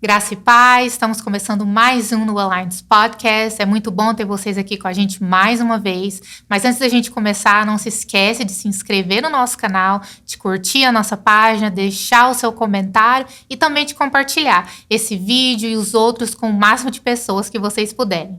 Graça e paz, estamos começando mais um no Alliance Podcast. É muito bom ter vocês aqui com a gente mais uma vez. Mas antes da gente começar, não se esquece de se inscrever no nosso canal, de curtir a nossa página, deixar o seu comentário e também de compartilhar esse vídeo e os outros com o máximo de pessoas que vocês puderem.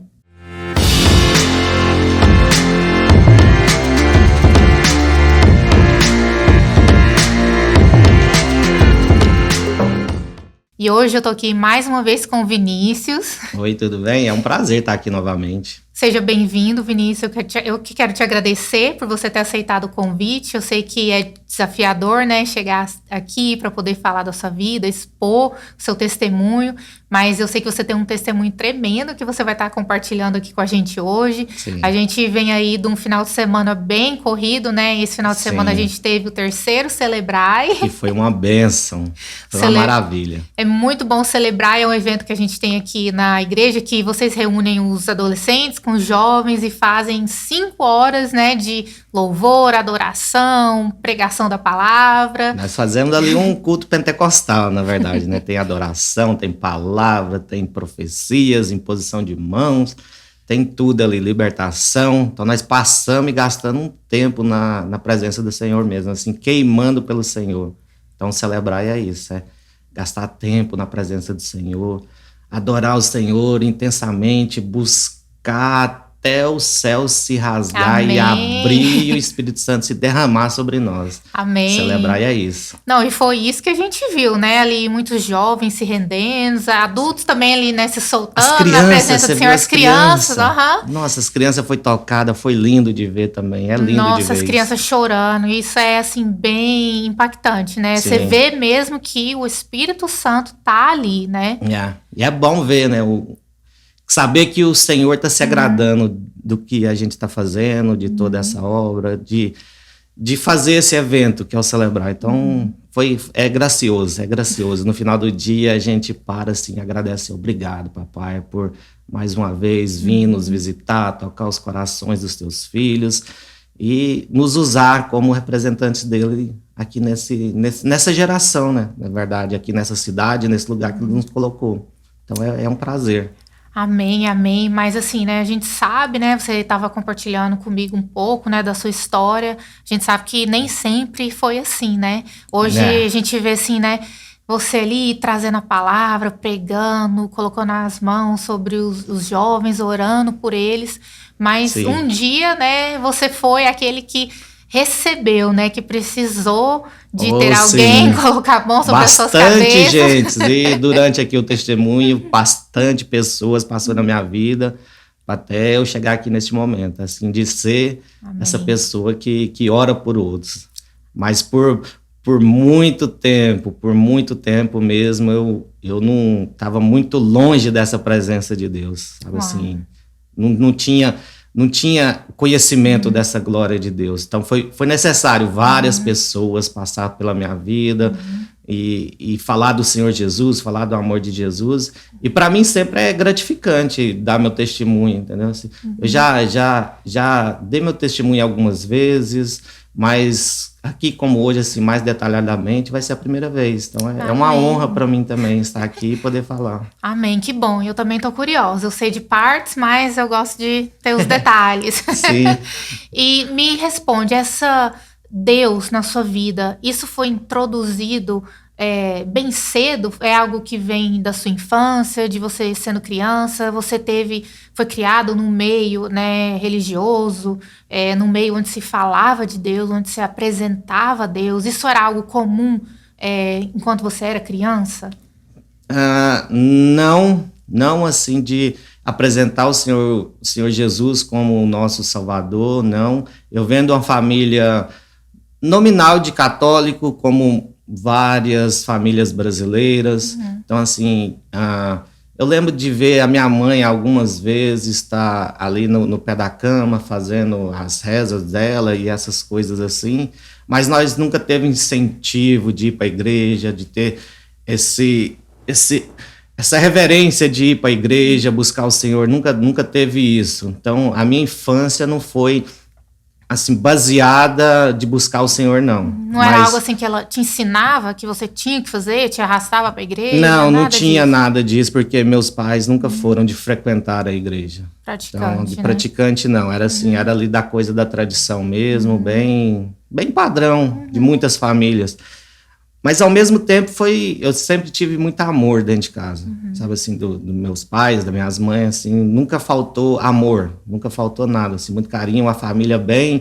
E hoje eu tô aqui mais uma vez com o Vinícius. Oi, tudo bem? É um prazer estar aqui novamente. Seja bem-vindo, Vinícius. Eu que quero te agradecer por você ter aceitado o convite. Eu sei que é desafiador, né, chegar aqui para poder falar da sua vida, expor o seu testemunho, mas eu sei que você tem um testemunho tremendo que você vai estar compartilhando aqui com a gente hoje. Sim. A gente vem aí de um final de semana bem corrido, né? Esse final de Sim. semana a gente teve o terceiro Celebrai. E foi uma bênção, foi uma maravilha. É muito bom celebrar, é um evento que a gente tem aqui na igreja, que vocês reúnem os adolescentes com os jovens e fazem 5 horas, né, de louvor, adoração, pregação da palavra. Nós fazemos ali um culto pentecostal, na verdade, né? Tem adoração, tem palavra, tem profecias, imposição de mãos, tem tudo ali, libertação. Então nós passamos e gastamos um tempo na presença do Senhor mesmo, assim, queimando pelo Senhor. Então celebrar é isso, é gastar tempo na presença do Senhor, adorar o Senhor intensamente, buscar até o céu se rasgar. Amém. E abrir e o Espírito Santo se derramar sobre nós. Amém. Celebrar é isso. Não, e foi isso que a gente viu, né? Ali muitos jovens se rendendo, adultos também ali, né, se soltando na presença do Senhor. As crianças. Uhum. Nossa, as crianças foi tocada, foi lindo de ver também. É lindo de ver. Nossa, as crianças chorando. Isso é, assim, bem impactante, né? Sim. Você vê mesmo que o Espírito Santo tá ali, né? E é bom ver, né? Saber que o Senhor está se agradando do que a gente está fazendo, de toda essa obra, de fazer esse evento que é o Celebrar. Então, é gracioso, é gracioso. No final do dia, a gente para assim, agradece. Obrigado, papai, por mais uma vez vir nos visitar, tocar os corações dos teus filhos e nos usar como representantes dele aqui nessa geração, né? Na verdade, aqui nessa cidade, nesse lugar que ele nos colocou. Então, é um prazer. Amém, amém. Mas assim, né, a gente sabe, né, você estava compartilhando comigo um pouco, né, da sua história. A gente sabe que nem sempre foi assim, né? Hoje a gente vê assim, né, você ali trazendo a palavra, pregando, colocando as mãos sobre os jovens, orando por eles. Mas Sim. Um dia, né, você foi aquele que recebeu, né, que precisou de ter alguém colocar a mão sobre as suas cabeças. Bastante gente, e durante aqui o testemunho, bastante pessoas passou na minha vida, até eu chegar aqui nesse momento, assim, de ser Amém. Essa pessoa que ora por outros. Mas por muito tempo mesmo, eu não estava muito longe dessa presença de Deus, sabe assim, não tinha conhecimento dessa glória de Deus. Então foi necessário várias pessoas passar pela minha vida e falar do Senhor Jesus, falar do amor de Jesus. E para mim sempre é gratificante dar meu testemunho, entendeu? Assim, eu já dei meu testemunho algumas vezes, mas aqui como hoje, assim, mais detalhadamente, vai ser a primeira vez. Então é uma honra para mim também estar aqui e poder falar. Amém, que bom. Eu também tô curiosa. Eu sei de partes, mas eu gosto de ter os detalhes. Sim. E me responde, essa Deus na sua vida, isso foi introduzido bem cedo? É algo que vem da sua infância, de você sendo criança? Você foi criado num meio, né, religioso, num meio onde se falava de Deus, onde se apresentava a Deus? Isso era algo comum enquanto você era criança? Não assim de apresentar o Senhor Jesus como o nosso Salvador, não. Eu venho de uma família nominal de católico, como várias famílias brasileiras. Então, assim, eu lembro de ver a minha mãe algumas vezes estar ali no pé da cama, fazendo as rezas dela e essas coisas assim, mas nós nunca teve incentivo de ir para a igreja, de ter essa reverência de ir para a igreja, buscar o Senhor, nunca teve isso. Então, a minha infância não foi assim, baseada de buscar o Senhor, não. Não era algo assim que ela te ensinava, que você tinha que fazer, te arrastava para a igreja? Não tinha nada disso, porque meus pais nunca foram de frequentar a igreja. Praticante, então, de praticante não, era assim, era ali da coisa da tradição mesmo, bem padrão de muitas famílias. Mas ao mesmo tempo eu sempre tive muito amor dentro de casa, sabe assim, dos meus pais, das minhas mães, assim, nunca faltou amor, nunca faltou nada, assim, muito carinho, uma família bem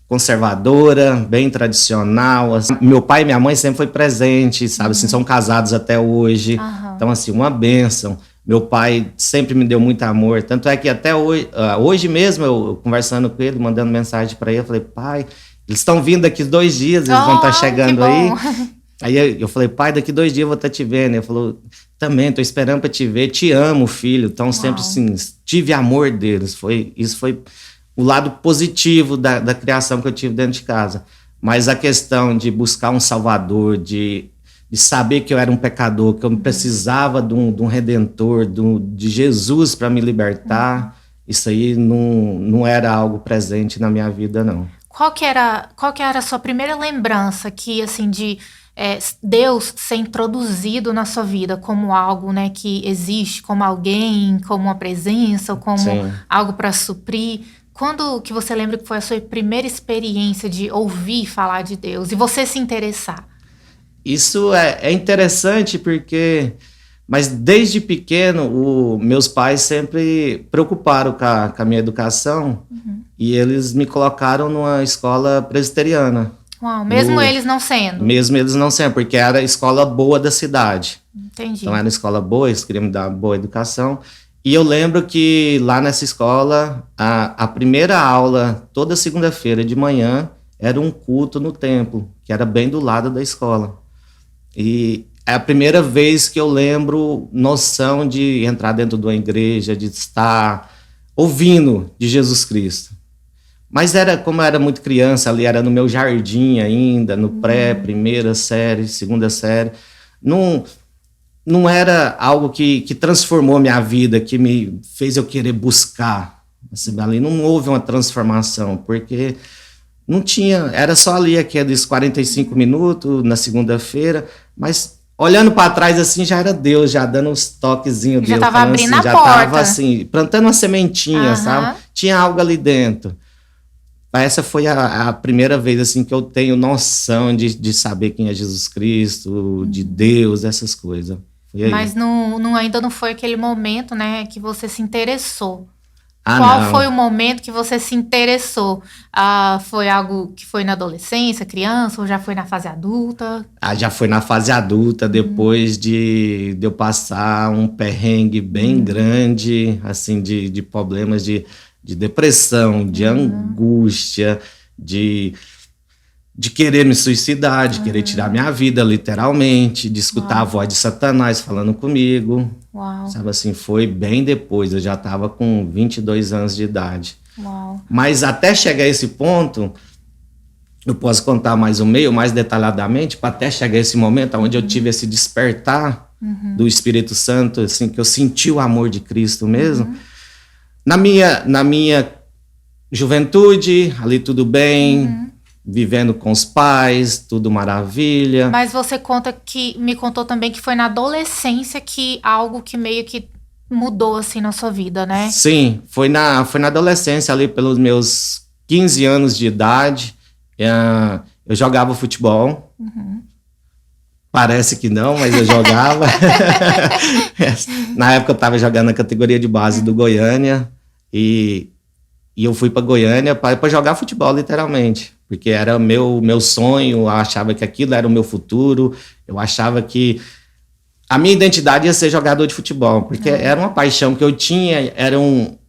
conservadora, bem tradicional, assim. Meu pai e minha mãe sempre foi presente, sabe, assim, são casados até hoje, então assim, uma bênção. Meu pai sempre me deu muito amor, tanto é que até hoje mesmo, eu conversando com ele, mandando mensagem para ele, eu falei, pai, eles estão vindo daqui 2 dias, eles vão estar chegando aí. Aí eu falei, pai, daqui 2 dias eu vou estar te vendo. Ele falou, também, tô esperando para te ver, te amo, filho. Então, sempre assim, tive amor deles. Isso foi o lado positivo da criação que eu tive dentro de casa. Mas a questão de buscar um salvador, de saber que eu era um pecador, que eu precisava de um redentor, de Jesus para me libertar, isso aí não era algo presente na minha vida, não. Qual que era a sua primeira lembrança que, assim, de Deus ser introduzido na sua vida como algo, né, que existe, como alguém, como uma presença, ou como algo para suprir? Quando que você lembra que foi a sua primeira experiência de ouvir falar de Deus e você se interessar? Isso é interessante porque... Mas desde pequeno, meus pais sempre preocuparam com a minha educação e eles me colocaram numa escola presbiteriana. Uau, mesmo eles não sendo? Mesmo eles não sendo, porque era a escola boa da cidade. Entendi. Então era uma escola boa, eles queriam me dar boa educação. E eu lembro que lá nessa escola, a primeira aula, toda segunda-feira de manhã, era um culto no templo, que era bem do lado da escola. E é a primeira vez que eu lembro noção de entrar dentro de uma igreja, de estar ouvindo de Jesus Cristo. Mas como eu era muito criança ali, era no meu jardim ainda, no pré, primeira série, segunda série. Não era algo que transformou minha vida, que me fez eu querer buscar. Assim, ali não houve uma transformação, porque não tinha, era só ali aqueles 45 minutos na segunda-feira, mas... Olhando para trás, assim, já era Deus, já dando uns toquezinhos dele. Já estava abrindo assim, a porta. Já estava, assim, plantando uma sementinha, sabe? Tinha algo ali dentro. Essa foi a primeira vez, assim, que eu tenho noção de saber quem é Jesus Cristo, de Deus, essas coisas. Mas ainda não foi aquele momento, né, que você se interessou. Qual foi o momento que você se interessou? Foi algo que foi na adolescência, criança, ou já foi na fase adulta? Já foi na fase adulta, depois de eu passar um perrengue bem grande, assim, de problemas de depressão, de angústia, de querer me suicidar, de querer tirar minha vida, literalmente, de escutar a voz de Satanás falando comigo. Uau. Sabe assim, foi bem depois, eu já estava com 22 anos de idade. Uau. Mas até chegar a esse ponto, eu posso contar mais detalhadamente, para até chegar a esse momento onde eu tive esse despertar do Espírito Santo, assim, que eu senti o amor de Cristo mesmo. Na minha juventude, ali tudo bem, vivendo com os pais, tudo maravilha. Mas você me contou também que foi na adolescência que algo que meio que mudou assim na sua vida, né? Sim, foi na adolescência, ali pelos meus 15 anos de idade, eu jogava futebol. Parece que não, mas eu jogava. Na época eu estava jogando na categoria de base do Goiânia e eu fui para Goiânia para jogar futebol, literalmente. Porque era meu sonho, eu achava que aquilo era o meu futuro, eu achava que a minha identidade ia ser jogador de futebol, porque era uma paixão que eu tinha, era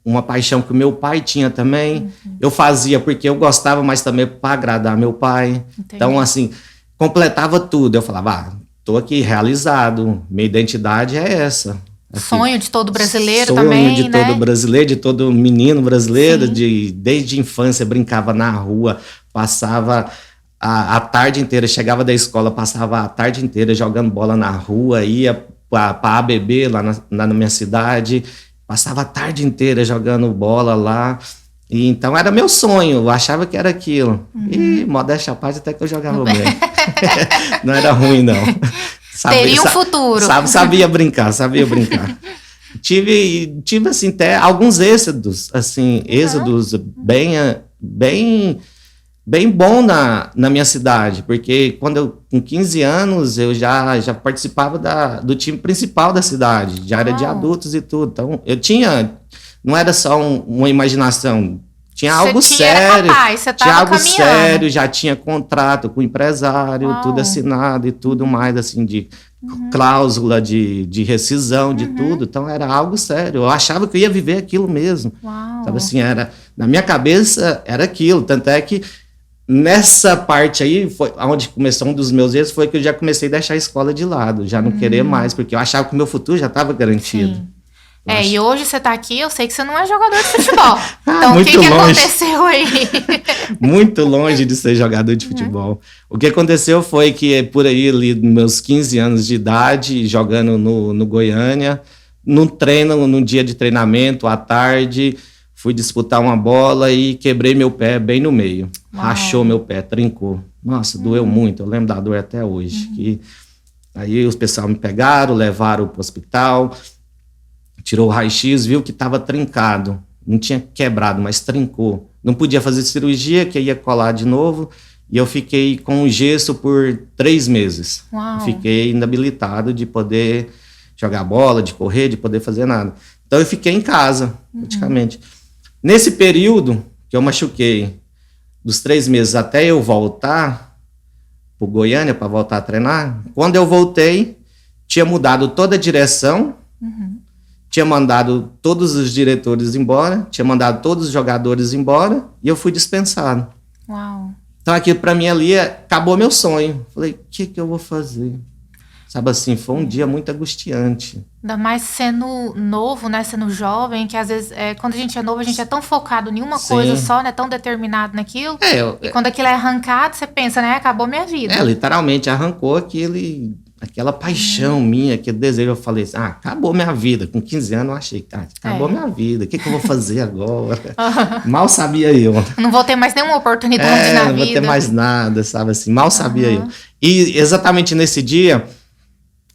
uma paixão que o meu pai tinha também. Eu fazia porque eu gostava, mas também para agradar meu pai. Entendi. Então, assim, completava tudo. Eu falava, tô aqui realizado, minha identidade é essa. Aqui. Sonho de todo brasileiro também, né? Sonho de todo brasileiro, de todo menino brasileiro, desde infância brincava na rua, passava a tarde inteira, chegava da escola, passava a tarde inteira jogando bola na rua, ia para ABB lá na minha cidade, passava a tarde inteira jogando bola lá, E então era meu sonho, eu achava que era aquilo. E modéstia à parte, até que eu jogava bem. Não era ruim, não. Teria um futuro. Sabia brincar. Tive assim, até alguns êxodos, assim, êxodos bem bom na minha cidade, porque quando eu, com 15 anos, eu já participava do time principal da cidade, já era de adultos e tudo. Então, não era só uma imaginação, tinha algo sério. Tinha algo caminhando. Sério, já tinha contrato com o empresário, tudo assinado e tudo mais, assim, de cláusula de rescisão, de tudo. Então, era algo sério. Eu achava que eu ia viver aquilo mesmo. Sabe assim, na minha cabeça, era aquilo. Tanto é que nessa parte aí, foi onde começou um dos meus erros, foi que eu já comecei a deixar a escola de lado, já não querer mais, porque eu achava que o meu futuro já estava garantido. Sim. E hoje você tá aqui, eu sei que você não é jogador de futebol. Então, o que aconteceu aí? Muito longe de ser jogador de futebol. O que aconteceu foi que, por aí, ali, meus 15 anos de idade, jogando no Goiânia, num dia de treinamento, à tarde, fui disputar uma bola e quebrei meu pé bem no meio. Rachou meu pé, trincou. Nossa, doeu muito, eu lembro da dor até hoje. Aí os pessoal me pegaram, levaram para o hospital, tirou o raio-x, viu que estava trincado. Não tinha quebrado, mas trincou. Não podia fazer cirurgia, que ia colar de novo. E eu fiquei com gesso por 3 meses. Fiquei inabilitado de poder jogar bola, de correr, de poder fazer nada. Então eu fiquei em casa, praticamente. Nesse período que eu machuquei, dos 3 meses até eu voltar para o Goiânia, para voltar a treinar, quando eu voltei, tinha mudado toda a direção, tinha mandado todos os diretores embora, tinha mandado todos os jogadores embora e eu fui dispensado. Então aquilo para mim ali acabou meu sonho. Falei, o que eu vou fazer? Sabe assim, foi um dia muito angustiante. Ainda mais sendo novo, né? Sendo jovem, que às vezes, quando a gente é novo, a gente é tão focado em uma coisa só, né? Tão determinado naquilo. E quando aquilo é arrancado, você pensa, né? Acabou minha vida. Literalmente, arrancou aquela paixão minha, aquele desejo. Eu falei assim, acabou minha vida. Com 15 anos eu achei, acabou minha vida. O que eu vou fazer agora? Mal sabia eu. Não vou ter mais nenhuma oportunidade na vida. Não vou ter mais nada, sabe assim? Mal sabia eu. E exatamente nesse dia,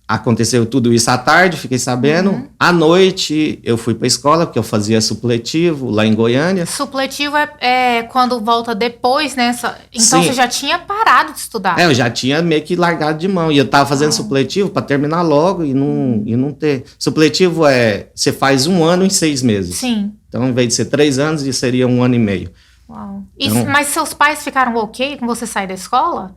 aconteceu tudo isso à tarde, fiquei sabendo. À noite, eu fui para a escola, porque eu fazia supletivo lá em Goiânia. Supletivo é quando volta depois, né? Então você já tinha parado de estudar. Eu já tinha meio que largado de mão. E eu tava fazendo supletivo para terminar logo e não ter. Supletivo você faz 1 ano em 6 meses. Sim. Então, em vez de ser 3 anos, seria 1 ano e meio. Então, mas seus pais ficaram ok com você sair da escola?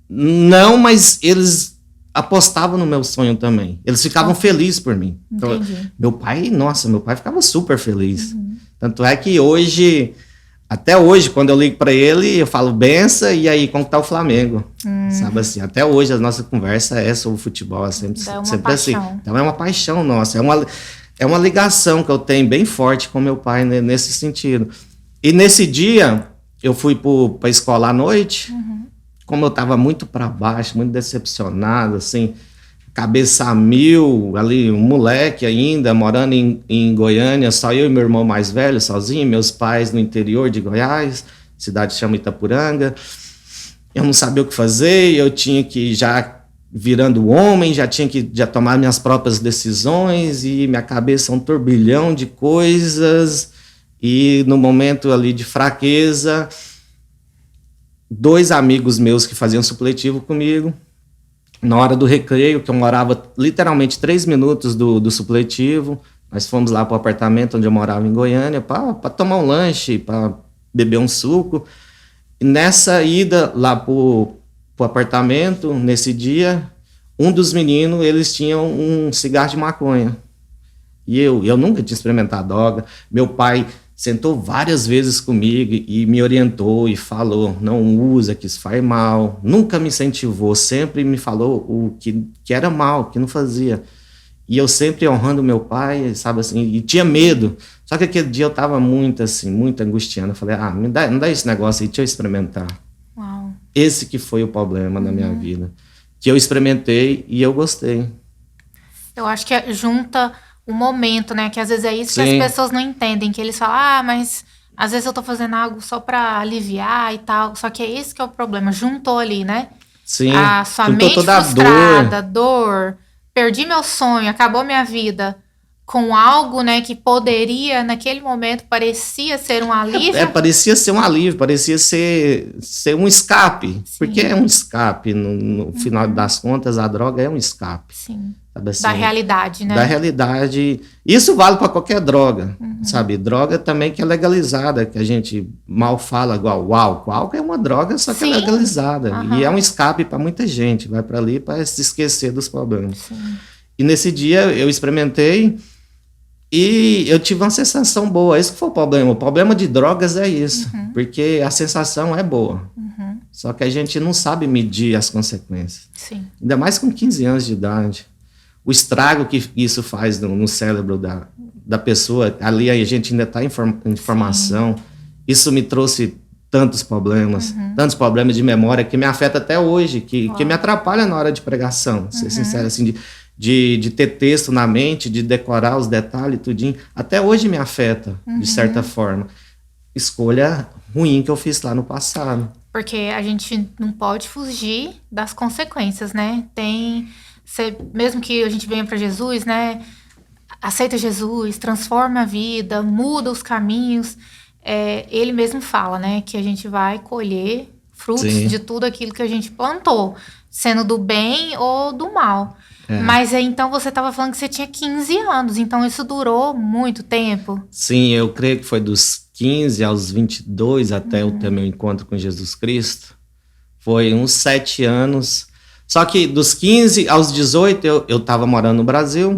Não, mas eles apostavam no meu sonho também. Eles ficavam felizes por mim. Então, meu pai ficava super feliz. Tanto é que até hoje, quando eu ligo para ele, eu falo, benção, e aí, como tá o Flamengo? Sabe assim, até hoje a nossa conversa é sobre futebol, é sempre assim. Então é uma paixão nossa, é uma ligação que eu tenho bem forte com meu pai, né, nesse sentido. E nesse dia, eu fui para a escola à noite, como eu estava muito para baixo, muito decepcionado, assim, cabeça a mil, ali, um moleque ainda, morando em Goiânia, só eu e meu irmão mais velho, sozinho, meus pais no interior de Goiás, cidade chama Itapuranga. Eu não sabia o que fazer, eu tinha que já virando homem, já tinha que tomar minhas próprias decisões, e minha cabeça é um turbilhão de coisas, e no momento ali de fraqueza, 2 amigos meus que faziam supletivo comigo, na hora do recreio, que eu morava literalmente 3 minutos do supletivo, nós fomos lá para o apartamento onde eu morava em Goiânia para tomar um lanche, para beber um suco. E nessa ida lá para o apartamento, nesse dia, um dos meninos, eles tinham um cigarro de maconha. E eu nunca tinha experimentado droga. Meu pai sentou várias vezes comigo e me orientou e falou, não usa, que isso faz mal. Nunca me incentivou, sempre me falou o que era mal, que não fazia. E eu sempre honrando meu pai, sabe assim, e tinha medo. Só que aquele dia eu tava muito assim, muito angustiando. Eu falei, não dá esse negócio aí, deixa eu experimentar. Esse que foi o problema na minha vida. Que eu experimentei e eu gostei. Eu acho que junta o momento, né? Que às vezes é isso que as pessoas não entendem. Que eles falam, mas Às vezes eu tô fazendo algo só pra aliviar e tal, só que é esse que é o problema, juntou ali, né? Sim, A sua juntou mente toda a frustrada, dor, perdi meu sonho, acabou minha vida, com algo, né, que poderia, naquele momento, parecia ser um alívio. Parecia ser um alívio, parecia ser um escape. Sim. Porque é um escape, no final das contas, a droga é um escape. Sim. Sabe assim, Da realidade, né? Da realidade. Isso vale para qualquer droga, sabe? Droga também que é legalizada, que a gente mal fala, igual o álcool. O álcool é uma droga, só que é Sim. legalizada. Aham. E é um escape para muita gente. Vai para ali para se esquecer dos problemas. Sim. E nesse dia eu experimentei e eu tive uma sensação boa. Esse que foi o problema. O problema de drogas é isso. Porque a sensação é boa. Só que a gente não sabe medir as consequências. Sim. Ainda mais com 15 anos de idade. O estrago que isso faz no cérebro da pessoa, ali a gente ainda está em formação. Isso me trouxe tantos problemas de memória que me afeta até hoje, que me atrapalha na hora de pregação, ser sincero, assim, de ter texto na mente, de decorar os detalhes, tudinho. Até hoje me afeta, de certa forma. Escolha ruim que eu fiz lá no passado. Porque a gente não pode fugir das consequências, né? Mesmo que a gente venha para Jesus, né? Aceita Jesus, transforma a vida, muda os caminhos. Ele mesmo fala, né? Que a gente vai colher frutos Sim. de tudo aquilo que a gente plantou, sendo do bem ou do mal. Mas então você estava falando que você tinha 15 anos, então isso durou muito tempo? Sim, eu creio que foi dos 15 aos 22 até eu ter meu encontro com Jesus Cristo. Foi uns 7 anos. Só que dos 15 aos 18 eu estava morando no Brasil.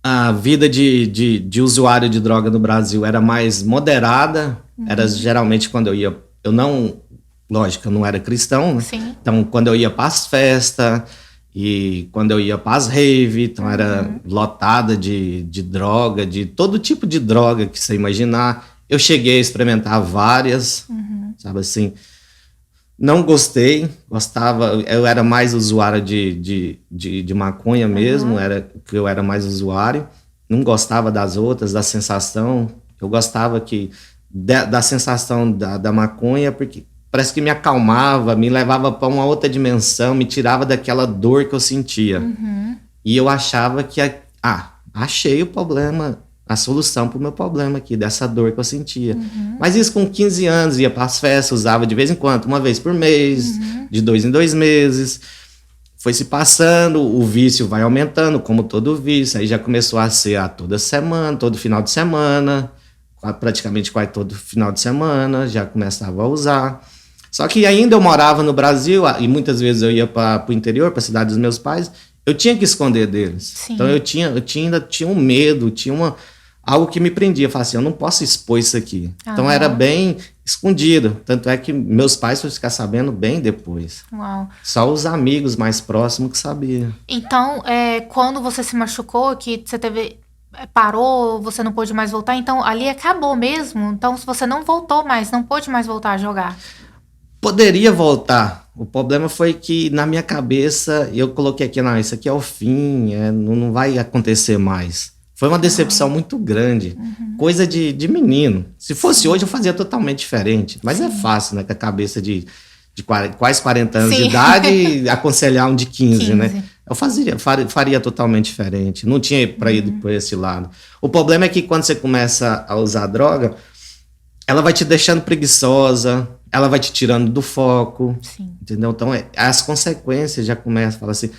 A vida de usuário de droga no Brasil era mais moderada. Era geralmente quando eu ia... Lógico, eu não era cristão, né? Sim. Então, quando eu ia para as festas e quando eu ia para as rave, então era lotada de droga, de todo tipo de droga que você imaginar. Eu cheguei a experimentar várias, sabe assim... Não gostava, eu era mais usuário de maconha mesmo, eu era mais usuário, não gostava das outras, da sensação, eu gostava da sensação da maconha, porque parece que me acalmava, me levava para uma outra dimensão, me tirava daquela dor que eu sentia. E eu achava que, achei o problema, a solução para o meu problema aqui, dessa dor que eu sentia. Mas isso com 15 anos, ia para as festas, usava de vez em quando, uma vez por mês, de 2 em 2 meses. Foi se passando, o vício vai aumentando, como todo vício. Aí já começou a ser toda semana, todo final de semana, praticamente quase todo final de semana, já começava a usar. Só que ainda eu morava no Brasil, e muitas vezes eu ia para o interior, para a cidade dos meus pais, eu tinha que esconder deles. Sim. Então eu ainda tinha um medo, algo que me prendia. Eu falava assim, eu não posso expor isso aqui. Então era bem escondido. Tanto é que meus pais foram ficar sabendo bem depois. Uau. Só os amigos mais próximos que sabiam. Então, quando você se machucou, que você parou, você não pôde mais voltar, então ali acabou mesmo? Então, se você não voltou mais, não pôde mais voltar a jogar? Poderia voltar. O problema foi que na minha cabeça eu coloquei aqui, não, isso aqui é o fim, não vai acontecer mais. Foi uma decepção muito grande. Coisa de menino. Se fosse hoje, eu fazia totalmente diferente. Mas é fácil, né? Com a cabeça de quase 40 anos de idade, aconselhar um de 15, né? Eu faria totalmente diferente. Não tinha para ir por esse lado. O problema é que quando você começa a usar droga, ela vai te deixando preguiçosa, ela vai te tirando do foco. Sim. Entendeu? Então, as consequências já começam a falar assim...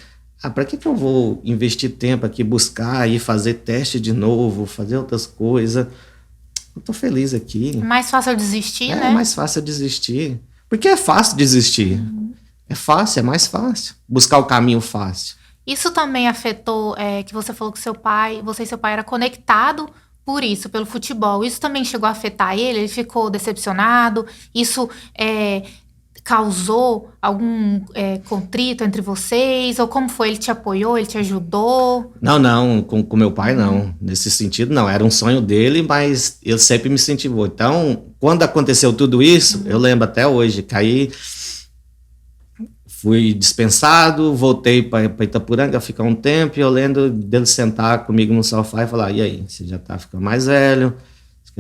para que eu vou investir tempo aqui, buscar e fazer teste de novo, fazer outras coisas? Eu tô feliz aqui. É mais fácil desistir, né? É mais fácil desistir. Porque é fácil desistir. É fácil, é mais fácil. Buscar o caminho fácil. Isso também afetou, que você falou que você e seu pai era conectado por isso, pelo futebol. Isso também chegou a afetar ele? Ele ficou decepcionado? Isso... causou algum contrito entre vocês? Ou como foi? Ele te apoiou? Ele te ajudou? Não, com meu pai não. Nesse sentido não, era um sonho dele, mas ele sempre me incentivou. Então, quando aconteceu tudo isso, eu lembro até hoje, caí, fui dispensado, voltei para Itapuranga, ficar um tempo, e eu lembro dele sentar comigo no sofá e falar, e aí, você já tá ficando mais velho,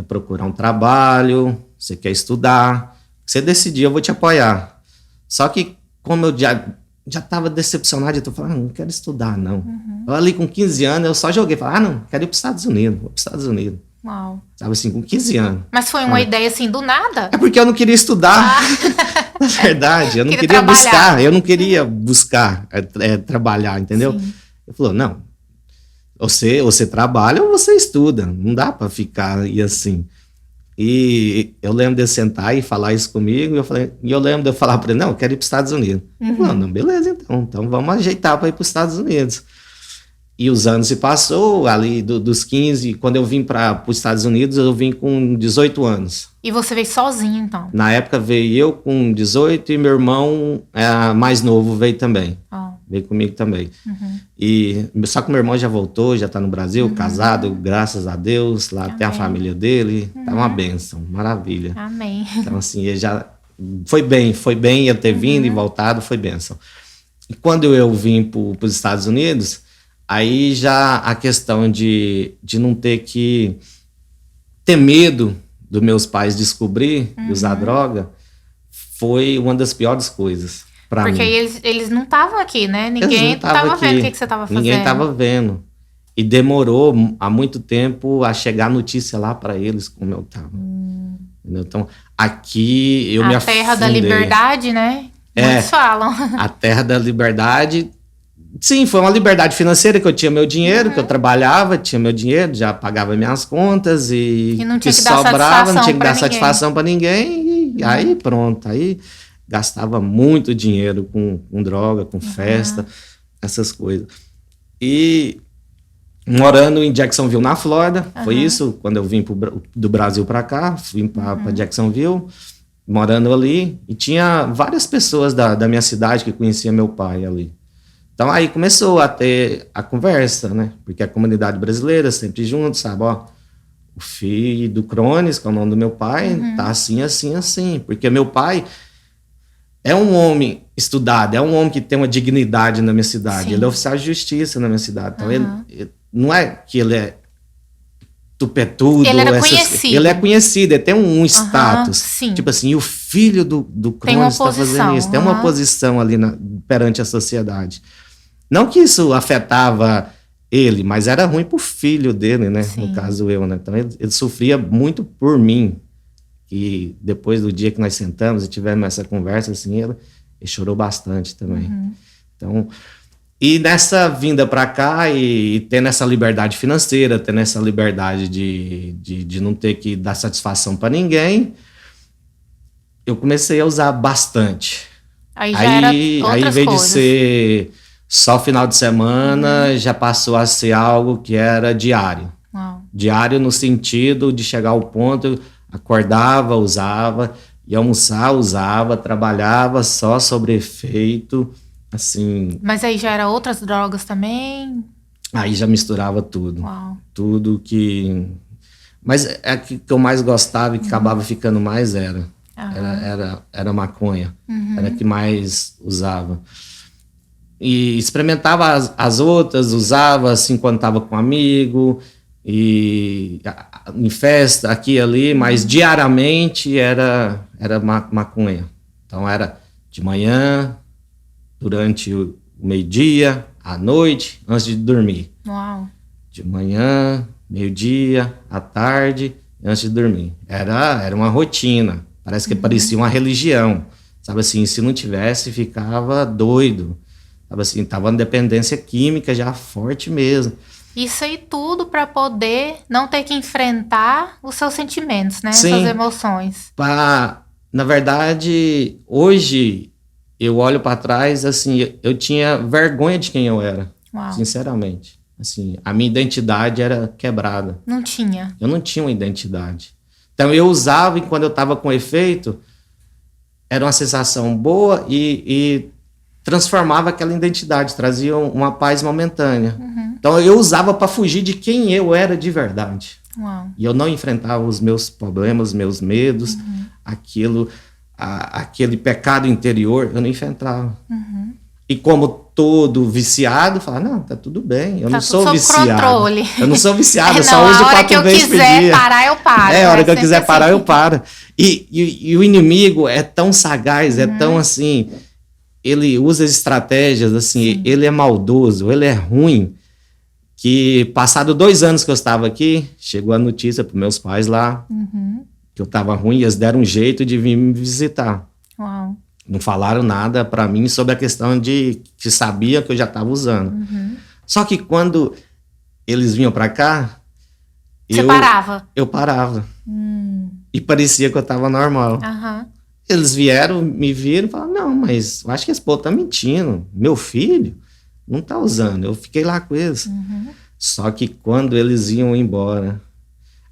quer procurar um trabalho, você quer estudar, você decidir, eu vou te apoiar. Só que como eu já estava decepcionado, eu tô falando, não quero estudar, não. Eu ali com 15 anos, eu só joguei, falei, não, quero ir para os Estados Unidos, vou para os Estados Unidos. Uau. Sabe assim, com 15 anos. Mas foi uma ideia assim, do nada? É porque eu não queria estudar, na verdade, eu não queria buscar, trabalhar, entendeu? Sim. Ele falou, não, você trabalha ou você estuda, não dá para ficar aí assim. E eu lembro de sentar e falar isso comigo, e eu lembro de eu falar para ele, não, eu quero ir para os Estados Unidos. Ele falou, não, beleza, então vamos ajeitar para ir para os Estados Unidos. E os anos se passou, ali dos 15, quando eu vim para os Estados Unidos, eu vim com 18 anos. E você veio sozinho, então? Na época veio eu com 18 e meu irmão mais novo veio também. Oh. Veio comigo também. Só que meu irmão já voltou, já está no Brasil, casado, graças a Deus. Lá tem a família dele. Tá uma bênção, maravilha. Amém. Então, assim, ele já foi bem ele ter vindo e voltado, foi bênção. E quando eu vim para os Estados Unidos, aí já a questão de não ter que ter medo dos meus pais descobrir e usar droga foi uma das piores coisas para mim. Porque eles não estavam aqui, né? Ninguém estava vendo o que você estava fazendo. Ninguém estava vendo. E demorou há muito tempo a chegar a notícia lá para eles como eu estava. Então, aqui eu me afundei. A terra da liberdade, né? Muitos falam. A terra da liberdade. Sim, foi uma liberdade financeira, que eu tinha meu dinheiro, que eu trabalhava, tinha meu dinheiro, já pagava minhas contas e não tinha que sobrava, não tinha que dar satisfação para ninguém. E aí pronto, aí gastava muito dinheiro com droga, com festa, essas coisas. E morando em Jacksonville, na Flórida, foi isso, quando eu vim do Brasil para cá, vim para Jacksonville, morando ali, e tinha várias pessoas da minha cidade que conheciam meu pai ali. Então aí começou a ter a conversa, né? Porque a comunidade brasileira sempre junto, sabe? Ó, o filho do Cronis, que é o nome do meu pai, tá assim, assim, assim. Porque meu pai é um homem estudado, é um homem que tem uma dignidade na minha cidade. Sim. Ele é oficial de justiça na minha cidade. Então ele não é que ele é tupetudo. Ele era conhecido. Ele é conhecido, ele tem um status. Sim. Tipo assim, o filho do Cronis está fazendo isso. Tem uma posição ali perante a sociedade. Não que isso afetava ele, mas era ruim pro filho dele, né? Sim. No caso eu, né? Então ele sofria muito por mim. E depois do dia que nós sentamos e tivemos essa conversa, assim, ele chorou bastante também. Então, e nessa vinda para cá e tendo essa liberdade financeira, tendo essa liberdade de não ter que dar satisfação para ninguém, eu comecei a usar bastante. Aí em vez de ser só final de semana, já passou a ser algo que era diário. Diário no sentido de chegar ao ponto, acordava, usava, ia almoçar, usava, trabalhava só sobre efeito, assim... Mas aí já era outras drogas também? Aí já misturava tudo. Tudo que... Mas é que eu mais gostava e que acabava ficando mais era maconha. Era a que mais usava. E experimentava as outras, usava assim quando estava com um amigo, e em festa, aqui e ali, mas diariamente era maconha. Então era de manhã, durante o meio-dia, à noite, antes de dormir. De manhã, meio-dia, à tarde, antes de dormir. Era uma rotina, parece que parecia uma religião. Sabe assim, se não tivesse, ficava doido. Sabe assim, tava uma dependência química já forte mesmo. Isso aí tudo para poder não ter que enfrentar os seus sentimentos, né? Sim. Suas emoções. Na verdade, hoje eu olho para trás, assim, eu tinha vergonha de quem eu era. Sinceramente. Assim, a minha identidade era quebrada. Não tinha. Eu não tinha uma identidade. Então eu usava e quando eu tava com efeito, era uma sensação boa e transformava aquela identidade, trazia uma paz momentânea. Então eu usava para fugir de quem eu era de verdade. E eu não enfrentava os meus problemas, os meus medos, aquele pecado interior, eu não enfrentava. E como todo viciado, fala, não, tá tudo bem, eu não sou viciado. Controle. Eu não sou viciado, eu não, só uso 4 vezes por dia. A hora que eu quiser parar, eu paro. A hora que eu quiser parar, eu paro. E o inimigo é tão sagaz, é tão assim, ele usa estratégias, assim, ele é maldoso, ele é ruim, que passado 2 anos que eu estava aqui, chegou a notícia para meus pais lá, que eu estava ruim, e eles deram um jeito de vir me visitar. Uau. Não falaram nada para mim sobre a questão de que sabia que eu já estava usando. Só que quando eles vinham para cá, Você parava? Eu parava. E parecia que eu estava normal. Eles vieram, me viram e falaram, não, mas eu acho que esse povo tá mentindo. Meu filho não tá usando. Eu fiquei lá com eles. Só que quando eles iam embora,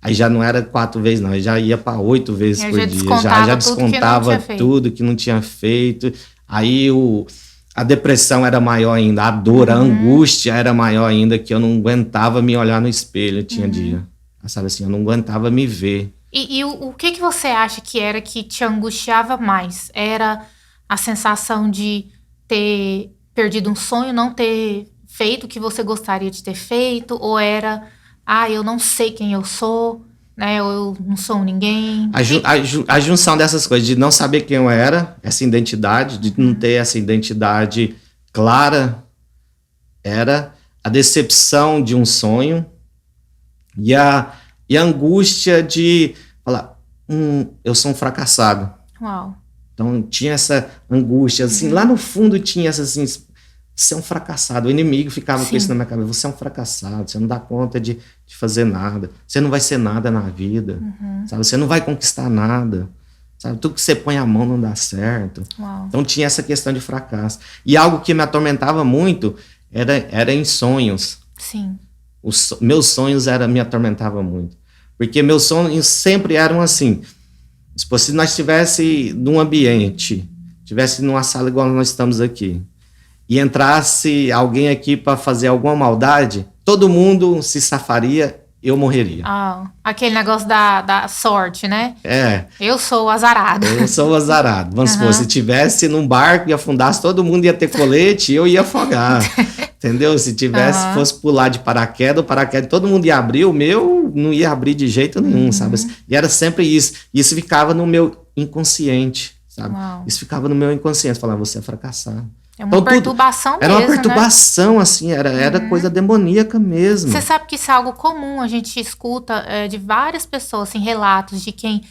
aí já não era 4 vezes, não. Eu já ia para 8 vezes por dia. Já descontava tudo que não tinha feito. Aí a depressão era maior ainda. A dor, a angústia era maior ainda, que eu não aguentava me olhar no espelho. Tinha dia. Sabe assim, eu não aguentava me ver. E o que você acha que era que te angustiava mais? Era a sensação de ter perdido um sonho, não ter feito o que você gostaria de ter feito? Ou era, eu não sei quem eu sou, né? Ou eu não sou ninguém? A junção dessas coisas, de não saber quem eu era, essa identidade, de não ter essa identidade clara, era a decepção de um sonho e a angústia de falar, eu sou um fracassado. Uau. Então tinha essa angústia, assim, lá no fundo tinha essa, assim, você é um fracassado. O inimigo ficava com isso na minha cabeça, você é um fracassado, você não dá conta de fazer nada, você não vai ser nada na vida, sabe? Você não vai conquistar nada, sabe? Tudo que você põe a mão não dá certo. Uau. Então tinha essa questão de fracasso. E algo que me atormentava muito era em sonhos. Sim. Meus sonhos me atormentavam muito. Porque meus sonhos sempre eram assim. Se nós estivesse num ambiente, estivesse numa sala igual nós estamos aqui, e entrasse alguém aqui para fazer alguma maldade, todo mundo se safaria, eu morreria. Aquele negócio da sorte, né? Eu sou o azarado. Eu sou o azarado. Vamos supor, se tivesse num barco e afundasse, todo mundo ia ter colete e eu ia afogar. Entendeu? Se fosse pular de paraquedas, o paraquedas todo mundo ia abrir, o meu não ia abrir de jeito nenhum, sabe? E era sempre isso. Isso ficava no meu inconsciente, sabe? Uau. Isso ficava no meu inconsciente. Falava, você é fracassado. É uma perturbação mesmo, era uma perturbação, né? Assim, era coisa demoníaca mesmo. Você sabe que isso é algo comum, a gente escuta de várias pessoas, assim, relatos de quem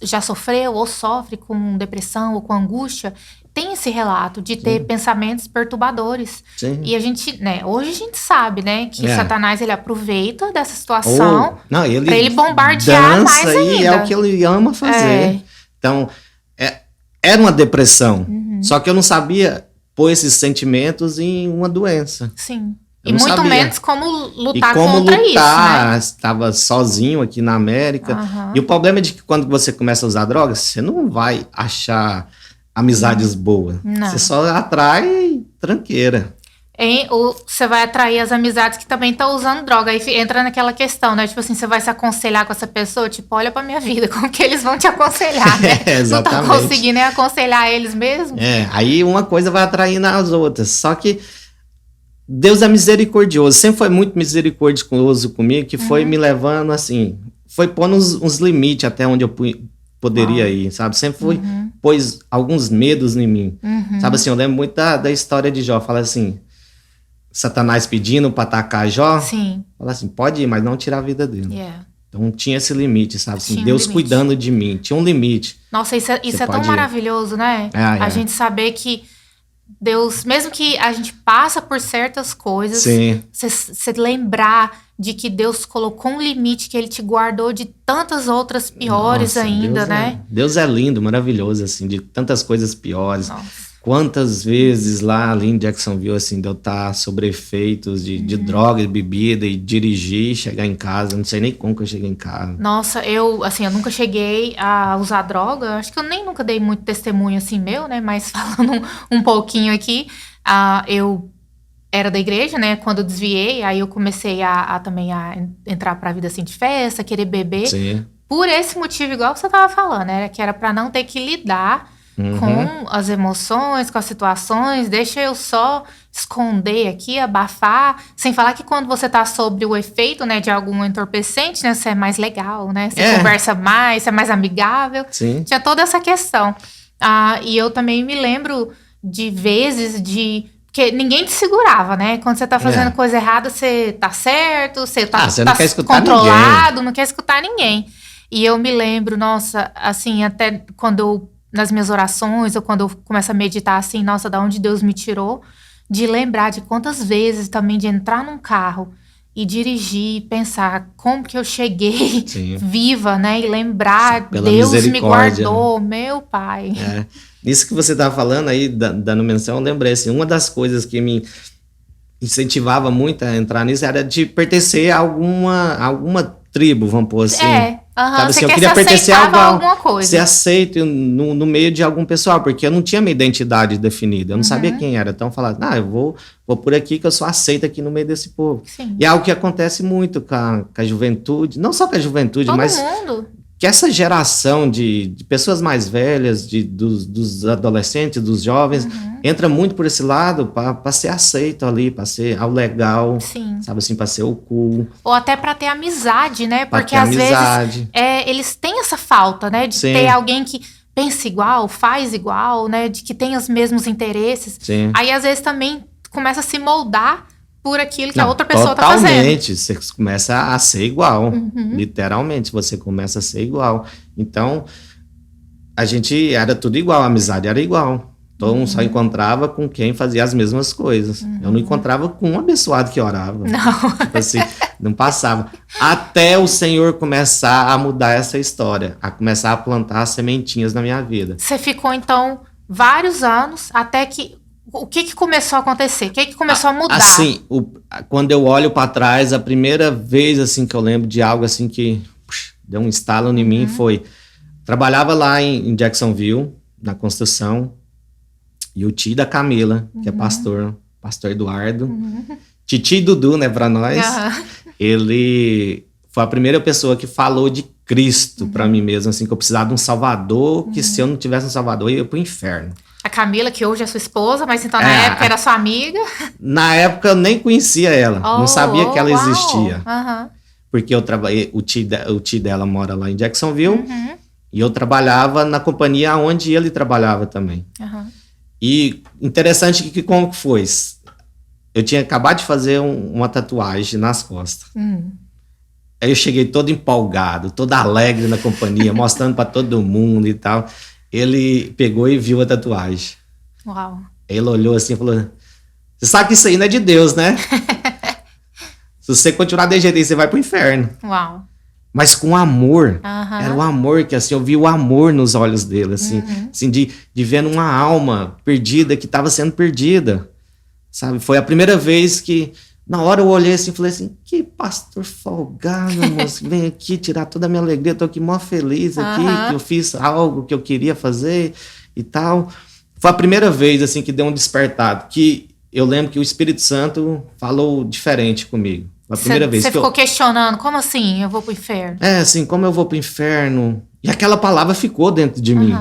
já sofreu ou sofre com depressão ou com angústia, tem esse relato de ter pensamentos perturbadores. Sim. E a gente, né, hoje a gente sabe, né, que Satanás, ele aproveita dessa situação para ele bombardear mais ainda. E é o que ele ama fazer. Então, era uma depressão. Só que eu não sabia pôr esses sentimentos em uma doença. Sim. E muito menos como lutar contra isso, né? Estava sozinho aqui na América. E o problema é de que quando você começa a usar drogas, você não vai achar amizades boas. Não. Você só atrai tranqueira. Ou você vai atrair as amizades que também estão usando droga. Aí entra naquela questão, né? Tipo assim, você vai se aconselhar com essa pessoa, tipo, olha pra minha vida, como que eles vão te aconselhar, né? Exatamente. Não tá conseguindo nem aconselhar eles mesmo? Aí uma coisa vai atraindo as outras. Só que Deus é misericordioso. Sempre foi muito misericordioso comigo, que foi me levando, assim, foi pondo uns limites até onde eu poderia ir, sabe? Sempre foi, pôs alguns medos em mim. Sabe assim, eu lembro muito da história de Jó. Fala assim, Satanás pedindo para atacar Jó. Sim. Fala assim, pode ir, mas não tirar a vida dele. Então tinha esse limite, sabe? Assim, Deus cuidando de mim. Tinha um limite. Nossa, isso é tão maravilhoso, né? A gente saber que Deus, mesmo que a gente passa por certas coisas, você lembrar de que Deus colocou um limite, que Ele te guardou de tantas outras piores ainda, né? Deus é lindo, maravilhoso, assim, de tantas coisas piores. Nossa. Quantas vezes lá ali em Jacksonville, assim, de eu estar sobre efeitos de droga, de bebida, e dirigir, chegar em casa, não sei nem como que eu cheguei em casa. Nossa, eu nunca cheguei a usar droga, acho que eu nem nunca dei muito testemunho, assim, meu, né, mas falando um pouquinho aqui, eu era da igreja, né, quando eu desviei, aí eu comecei também a entrar pra vida, assim, de festa, querer beber. Sim. Por esse motivo, igual você tava falando, que era pra não ter que lidar com as emoções, com as situações, deixa eu só esconder aqui, abafar, sem falar que quando você tá sob o efeito, né, de algum entorpecente, né, você é mais legal, né, você conversa mais, você é mais amigável. Sim. Tinha toda essa questão. E eu também me lembro de vezes porque ninguém te segurava, né? Quando você tá fazendo coisa errada, você tá certo, você tá, você não quer escutar controlado, ninguém. não quer escutar ninguém. E eu me lembro, nossa, assim, até quando nas minhas orações, ou quando eu começo a meditar assim, nossa, da onde Deus me tirou, de lembrar de quantas vezes também de entrar num carro e dirigir, pensar como que eu cheguei viva, né? E lembrar, Deus me guardou, meu Pai. Isso que você estava falando aí, dando menção, eu lembrei, assim, uma das coisas que me incentivava muito a entrar nisso era de pertencer a alguma tribo, vamos pôr assim. Sabe, assim, eu queria pertencer a alguma coisa. Ser aceito no meio de algum pessoal, porque eu não tinha minha identidade definida, eu não sabia quem era. Então eu falava, eu vou por aqui que eu sou aceito aqui no meio desse povo. Sim. E é algo que acontece muito com a juventude, não só com a juventude, todo mas mundo. Que essa geração de pessoas mais velhas, dos adolescentes, dos jovens, entra muito por esse lado para ser aceito ali, para ser ao legal, sabe assim, para ser o cool. Ou até para ter amizade, né? Porque às vezes eles têm essa falta, né? De ter alguém que pensa igual, faz igual, né? De que tem os mesmos interesses. Sim. Aí às vezes também começa a se moldar por aquilo que a outra pessoa tá fazendo. Totalmente, você começa a ser igual, literalmente, você começa a ser igual. Então, a gente era tudo igual, a amizade era igual. Todo mundo só encontrava com quem fazia as mesmas coisas. Eu não encontrava com um abençoado que orava. Não. Tipo assim, não passava. Até o Senhor começar a mudar essa história, a começar a plantar sementinhas na minha vida. Você ficou, então, vários anos, até que... O que começou a acontecer? O que começou a mudar? Assim, quando eu olho para trás, a primeira vez assim que eu lembro de algo assim que deu um estalo em mim foi... Trabalhava lá em Jacksonville, na construção, e o tio da Camila, que é pastor Eduardo, Titi Dudu, né, para nós, ele foi a primeira pessoa que falou de Cristo para mim mesmo, assim, que eu precisava de um salvador, que se eu não tivesse um salvador, eu ia pro inferno. A Camila, que hoje é sua esposa, mas então na época era sua amiga. Na época eu nem conhecia ela, não sabia que ela existia. Porque eu trabalhei, o tio dela mora lá em Jacksonville, e eu trabalhava na companhia onde ele trabalhava também. E interessante que como que foi? Eu tinha acabado de fazer uma tatuagem nas costas. Aí eu cheguei todo empolgado, todo alegre na companhia, mostrando para todo mundo e tal. Ele pegou e viu a tatuagem. Uau. Ele olhou assim e falou, você sabe que isso aí não é de Deus, né? Se você continuar desse jeito aí, você vai pro inferno. Uau. Mas com amor. Era o amor que, assim, eu vi o amor nos olhos dele, assim. Assim de vendo uma alma perdida que estava sendo perdida. Sabe? Foi a primeira vez que... Na hora eu olhei assim e falei assim, que pastor folgado, moço, vem aqui tirar toda a minha alegria, tô aqui mó feliz aqui, que eu fiz algo que eu queria fazer e tal. Foi a primeira vez, assim, que deu um despertado, que eu lembro que o Espírito Santo falou diferente comigo. Foi a primeira vez que você ficou questionando, como assim eu vou pro inferno? Assim, como eu vou pro inferno? E aquela palavra ficou dentro de mim,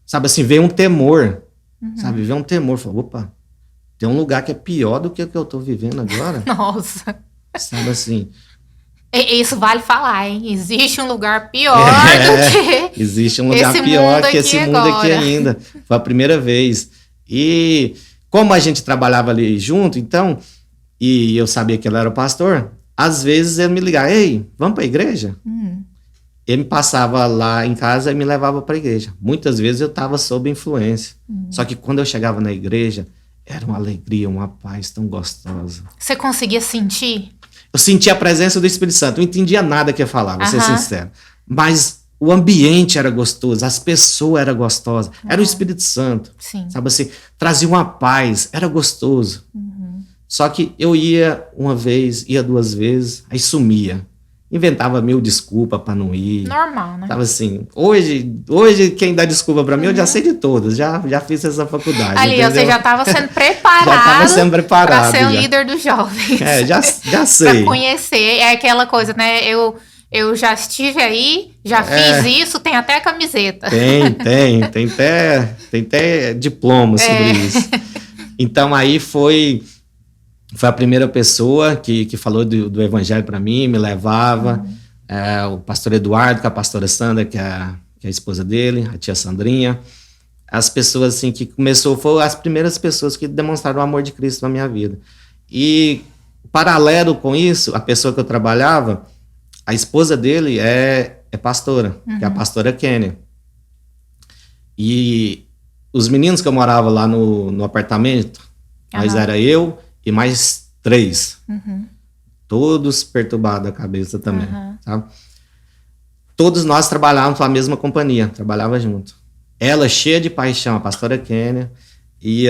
sabe, assim, veio um temor, sabe, veio um temor, falou, opa, tem um lugar que é pior do que o que eu tô vivendo agora. Nossa. Sabe assim... Isso vale falar, hein? Existe um lugar pior do que... Existe um lugar pior que esse mundo aqui ainda. Foi a primeira vez. E como a gente trabalhava ali junto, então... E eu sabia que ele era o pastor. Às vezes ele me ligava, ei, vamos pra igreja? Ele me passava lá em casa e me levava pra igreja. Muitas vezes eu tava sob influência. Só que quando eu chegava na igreja... Era uma alegria, uma paz tão gostosa. Você conseguia sentir? Eu sentia a presença do Espírito Santo. Eu não entendia nada que eu falava, vou ser sincero. Mas o ambiente era gostoso, as pessoas eram gostosas. Era o Espírito Santo. Sim. Sabe assim? Trazia uma paz, era gostoso. Só que eu ia uma vez, ia duas vezes, aí sumia. Inventava mil desculpas pra não ir. Normal, né? Tava assim, hoje quem dá desculpa pra mim, eu já sei de todas, já fiz essa faculdade. Ali, entendeu? você já tava sendo preparado. Já tava sendo preparado. Pra ser o líder dos jovens. Já sei. Pra conhecer, é aquela coisa, né? Eu Eu já estive aí, já fiz isso, tem até camiseta. Tem até diploma sobre isso. Então aí foi a primeira pessoa que falou do evangelho para mim, me levava. O pastor Eduardo, com a pastora Sandra, que é a esposa dele, a tia Sandrinha. As pessoas assim que foram as primeiras pessoas que demonstraram o amor de Cristo na minha vida. E paralelo com isso, a pessoa que eu trabalhava, a esposa dele é pastora, que é a pastora Kênia. E os meninos que eu morava lá no apartamento, nós era eu e mais 3. Todos perturbados da cabeça também, sabe? Todos nós trabalhávamos com a mesma companhia, trabalhava junto. Ela cheia de paixão, a pastora Kênia, e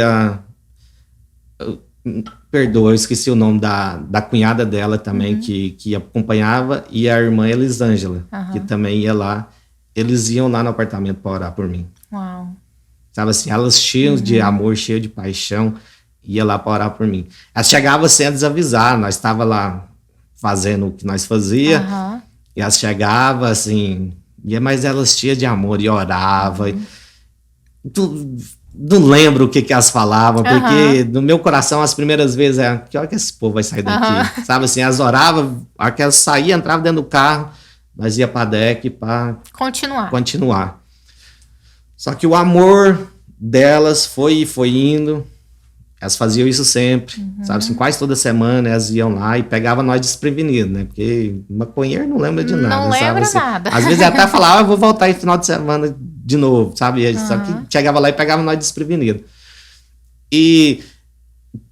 perdoa, eu esqueci o nome da cunhada dela também, que acompanhava, e a irmã Elisângela, que também ia lá. Eles iam lá no apartamento para orar por mim. Uau. Sabe assim, elas cheias de amor, cheias de paixão, ia lá para orar por mim. Elas chegavam sem desavisar, nós estávamos lá fazendo o que nós fazia, e elas chegavam assim, mas elas cheias de amor e oravam. Não lembro o que elas falavam, porque no meu coração as primeiras vezes que hora que esse povo vai sair daqui? Sabe assim, elas oravam, a hora que elas saíam, entravam dentro do carro, nós ia para deck para continuar. Só que o amor delas foi indo. Elas faziam isso sempre, sabe assim, quase toda semana elas iam lá e pegavam nós desprevenidos, né? Porque maconheiro não lembra de nada, não sabe? Lembra assim, nada. Às vezes até falava, eu vou voltar aí no final de semana de novo, sabe? Só que chegava lá e pegava nós desprevenidos. E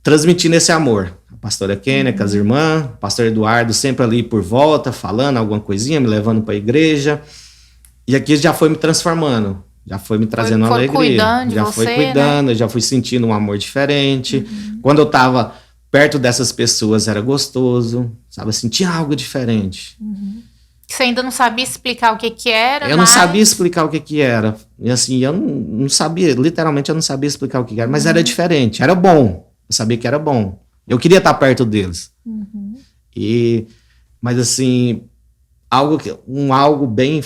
transmitindo esse amor. A pastora Kênia, com as irmãs, o pastor Eduardo sempre ali por volta, falando alguma coisinha, me levando para a igreja. E aqui já foi me transformando. Já foi me trazendo uma alegria. Cuidando de foi você, cuidando, né? Já fui sentindo um amor diferente. Quando eu tava perto dessas pessoas, era gostoso. Sabe assim, tinha algo diferente. Você ainda não sabia explicar o que era, Eu não sabia explicar o que era. E assim, eu não sabia, literalmente eu não sabia explicar o que era. Mas era diferente, era bom. Eu sabia que era bom. Eu queria estar perto deles. Mas assim... algo bem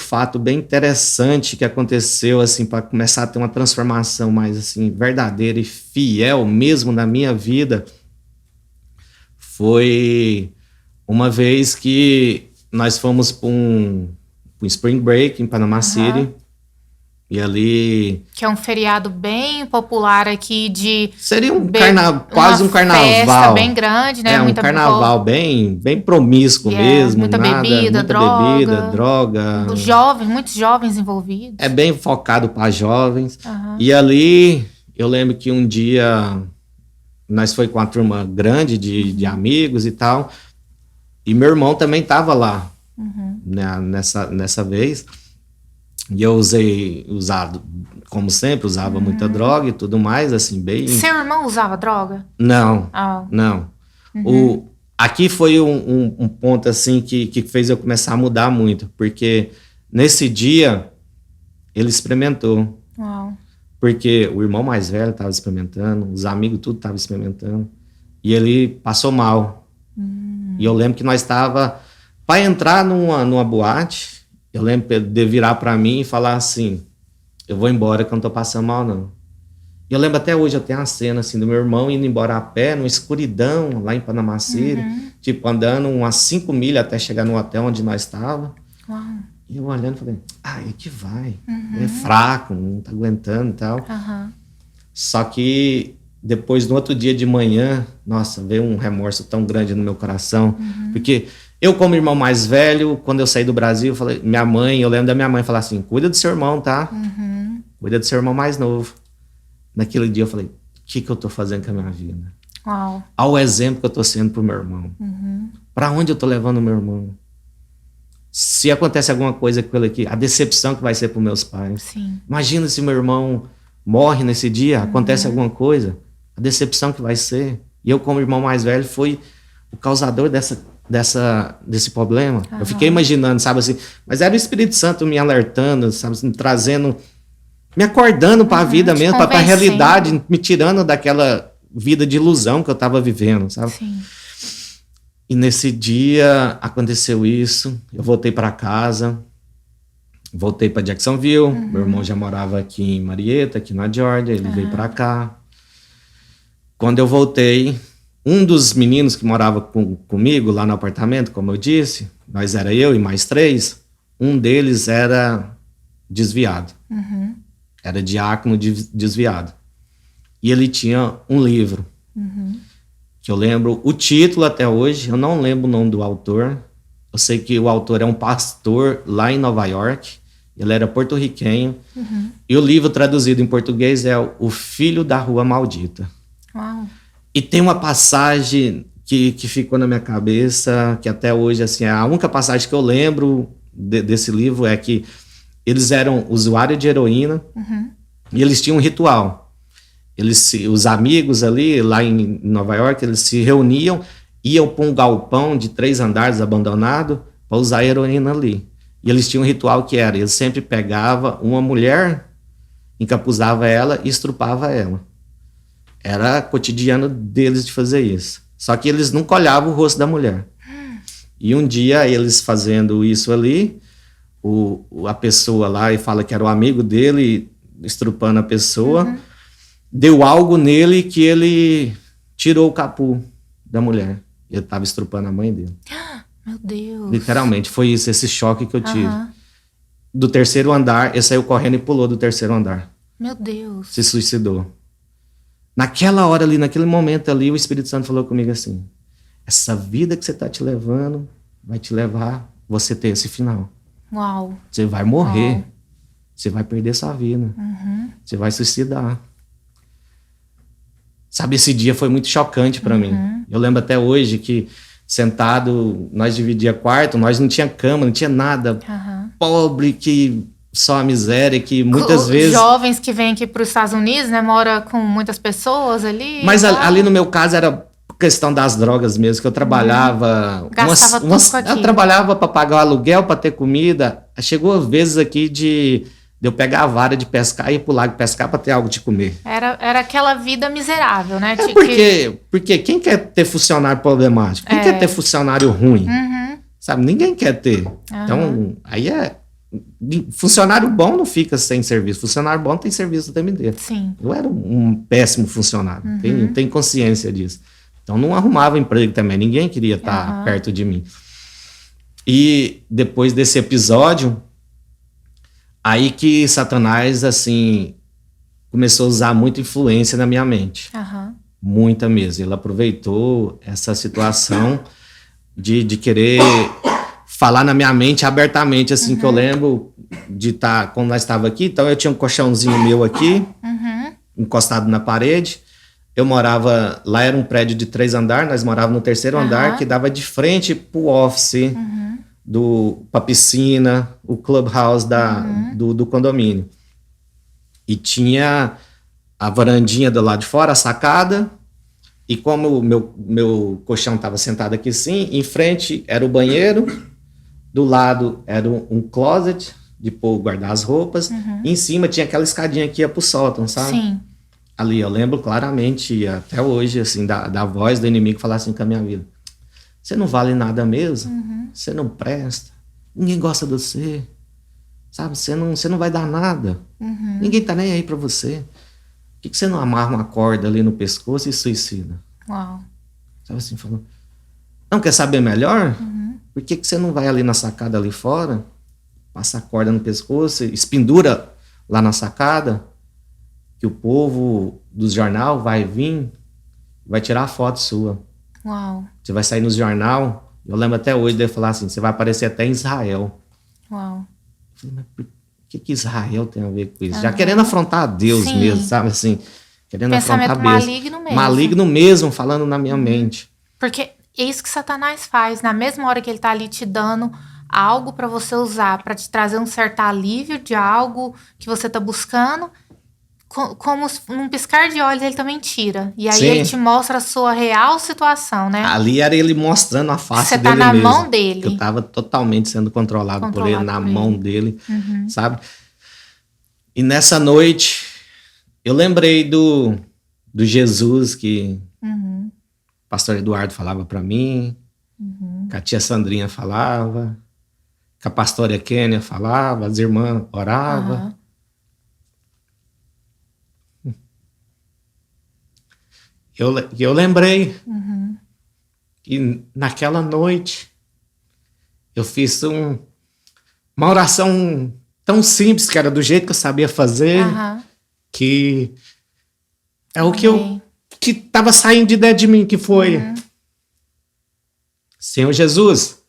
interessante que aconteceu assim para começar a ter uma transformação mais assim verdadeira e fiel mesmo na minha vida foi uma vez que nós fomos para um Spring Break em Panama City. E ali... Que é um feriado bem popular aqui de... Seria quase um carnaval. Festa bem grande, né? Um carnaval bem promíscuo mesmo. Muita bebida, droga. Muitos jovens envolvidos. É bem focado para jovens. E ali, eu lembro que um dia, nós foi com uma turma grande de amigos e tal. E meu irmão também estava lá, né, nessa vez. E eu como sempre, usava muita droga e tudo mais, assim, bem... Seu irmão usava droga? Não, não. Aqui foi um ponto, assim, que fez eu começar a mudar muito, porque nesse dia, ele experimentou. Uau. Porque o irmão mais velho estava experimentando, os amigos tudo estavam experimentando, e ele passou mal. E eu lembro que nós estava para entrar numa boate. Eu lembro de virar para mim e falar assim, eu vou embora que eu não tô passando mal, não. E eu lembro até hoje, eu tenho uma cena assim do meu irmão indo embora a pé, numa escuridão, lá em Panama City, tipo, andando umas 5 milhas até chegar no hotel onde nós estávamos. E eu olhando, falei, é que vai. É fraco, não tá aguentando e tal. Só que depois, no outro dia de manhã, nossa, veio um remorso tão grande no meu coração, porque... Eu, como irmão mais velho, quando eu saí do Brasil, eu falei, eu lembro da minha mãe falar assim, cuida do seu irmão, tá? Cuida do seu irmão mais novo. Naquele dia eu falei, o que eu tô fazendo com a minha vida? Uau. Olha o exemplo que eu tô sendo pro meu irmão. Para onde eu tô levando o meu irmão? Se acontece alguma coisa com ele aqui, a decepção que vai ser pros meus pais. Sim. Imagina se meu irmão morre nesse dia, acontece alguma coisa, a decepção que vai ser. E eu, como irmão mais velho, fui o causador desse problema. Eu fiquei imaginando, sabe assim, mas era o Espírito Santo me alertando, sabe assim, me acordando para a vida mesmo, para a realidade, me tirando daquela vida de ilusão que eu estava vivendo, sabe? Sim. E nesse dia aconteceu isso, eu voltei para casa, voltei para Jacksonville, meu irmão já morava aqui em Marietta, aqui na Georgia, ele veio para cá. Quando eu voltei, um dos meninos que morava comigo lá no apartamento, como eu disse, nós era eu e mais 3, um deles era desviado. Era diácono desviado. E ele tinha um livro, que eu lembro o título até hoje, eu não lembro o nome do autor. Eu sei que o autor é um pastor lá em Nova York, ele era porto-riquenho, e o livro traduzido em português é O Filho da Rua Maldita. Uau. E tem uma passagem que ficou na minha cabeça, que até hoje, assim, a única passagem que eu lembro desse livro é que eles eram usuários de heroína e eles tinham um ritual. Os amigos ali, lá em Nova York, eles se reuniam, iam para um galpão de 3 andares abandonado para usar heroína ali. E eles tinham um ritual que era, eles sempre pegavam uma mulher, encapuzava ela e estrupava ela. Era cotidiano deles de fazer isso. Só que eles nunca olhavam o rosto da mulher. E um dia, eles fazendo isso ali, a pessoa lá, e fala que era o amigo dele, estrupando a pessoa, deu algo nele que ele tirou o capu da mulher. Ele estava estrupando a mãe dele. Meu Deus. Literalmente, foi isso, esse choque que eu tive. Do 3º andar, ele saiu correndo e pulou do 3º andar. Meu Deus. Se suicidou. Naquela hora ali, naquele momento ali, o Espírito Santo falou comigo assim, essa vida que você está te levando, vai te levar você ter esse final. Uau. Você vai morrer. Você vai perder sua vida. Você vai suicidar. Sabe, esse dia foi muito chocante para mim. Eu lembro até hoje que, sentado, nós dividíamos quarto, nós não tinha cama, não tinha nada. Pobre, que só a miséria, que muitas vezes... Jovens que vêm aqui para os Estados Unidos, né, mora com muitas pessoas ali. Mas ali no meu caso era questão das drogas mesmo, que eu trabalhava... Eu trabalhava para pagar o aluguel, para ter comida. Chegou vezes aqui de eu pegar a vara de pescar e ir pro lago pescar para ter algo de comer. Era aquela vida miserável, né? Porque quem quer ter funcionário problemático? Quem quer ter funcionário ruim? Sabe? Ninguém quer ter. Então, aí funcionário bom não fica sem serviço. Funcionário bom tem serviço o tempo inteiro. Sim. Eu era um péssimo funcionário. Tenho consciência disso. Então, não arrumava emprego também. Ninguém queria estar perto de mim. E depois desse episódio, aí que Satanás, assim, começou a usar muita influência na minha mente. Muita mesmo. Ele aproveitou essa situação de querer falar na minha mente abertamente, assim, que eu lembro de estar, quando nós estávamos aqui, então eu tinha um colchãozinho meu aqui, encostado na parede. Eu morava, lá era um prédio de 3 andares, nós morávamos no 3º andar, que dava de frente pro office, pra piscina, o clubhouse do condomínio. E tinha a varandinha do lado de fora, a sacada, e como o meu colchão estava sentado aqui assim, em frente era o banheiro, do lado era um closet, de guardar as roupas, e em cima tinha aquela escadinha que ia pro sótão, sabe? Sim. Ali, eu lembro claramente, até hoje, assim, da voz do inimigo falar assim com a minha vida. Você não vale nada mesmo, você não presta, ninguém gosta de você, sabe? Você não vai dar nada, ninguém tá nem aí pra você. Por que você não amarra uma corda ali no pescoço e suicida? Uau. Sabe assim, falou, não quer saber melhor? Por que você não vai ali na sacada ali fora, passa a corda no pescoço, espendura lá na sacada, que o povo do jornal vai vir, vai tirar a foto sua. Uau. Você vai sair no jornal, eu lembro até hoje dele falar assim, você vai aparecer até em Israel. Uau. Eu falei, mas por que Israel tem a ver com isso? Já querendo afrontar Deus mesmo, sabe assim? Querendo pensamento afrontar Deus. maligno mesmo. Maligno mesmo, falando na minha mente. Porque é isso que Satanás faz. Na mesma hora que ele tá ali te dando algo para você usar, para te trazer um certo alívio de algo que você tá buscando, como num piscar de olhos ele também tira. E aí ele te mostra a sua real situação, né? Ali era ele mostrando a face você dele tá na mesmo. mão dele. Que eu tava totalmente sendo controlado por ele, na mão dele, sabe? E nessa noite, eu lembrei do Jesus que o pastor Eduardo falava para mim, Que a tia Sandrinha falava, que a pastora Kênia falava, as irmãs oravam. Eu lembrei que naquela noite eu fiz uma oração tão simples, que era do jeito que eu sabia fazer, que é o que estava saindo de dentro de mim, que foi: Senhor Jesus,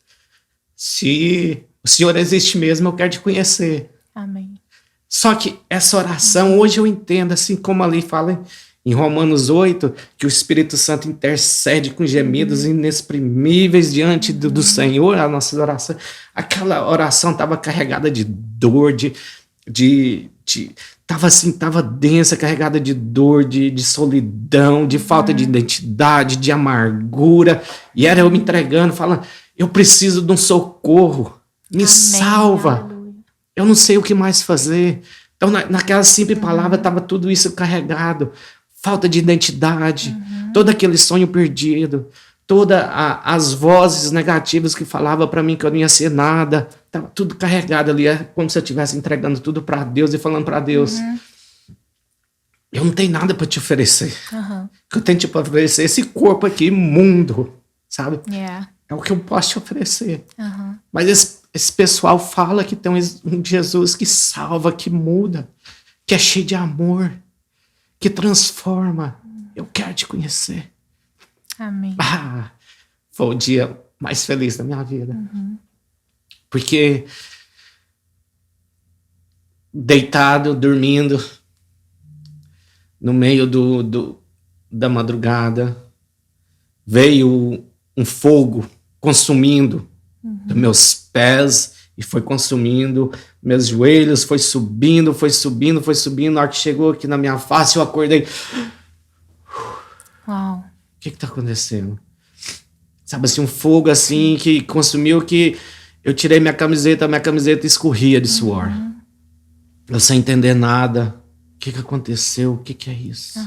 se o Senhor existe mesmo, eu quero te conhecer. Amém. Só que essa oração, hoje eu entendo, assim como ali fala em Romanos 8, que o Espírito Santo intercede com gemidos inexprimíveis diante do Senhor, a nossa oração. Aquela oração estava carregada de dor, tava densa, carregada de dor, de solidão, de falta de identidade, de amargura. E era eu me entregando, falando: eu preciso de um socorro, me salva. Aleluia. Eu não sei o que mais fazer. Então, naquela simples palavra, estava tudo isso carregado. Falta de identidade, todo aquele sonho perdido, todas as vozes negativas que falavam para mim que eu não ia ser nada, estava tudo carregado ali, é como se eu estivesse entregando tudo para Deus e falando para Deus: eu não tenho nada para te oferecer. O que eu tenho te oferecer é esse corpo aqui imundo, sabe? É o que eu posso te oferecer. Mas esse pessoal fala que tem um Jesus que salva, que muda, que é cheio de amor, que transforma. Eu quero te conhecer. Amém. Foi o dia mais feliz da minha vida. Porque deitado, dormindo, no meio da madrugada, veio um fogo consumindo os meus pés e foi consumindo meus joelhos, foi subindo. Na hora que chegou aqui na minha face, eu acordei. Uau. O que tá acontecendo? Sabe assim, um fogo assim que consumiu, que eu tirei minha camiseta escorria de suor. Eu sem entender nada. O que aconteceu? O que é isso?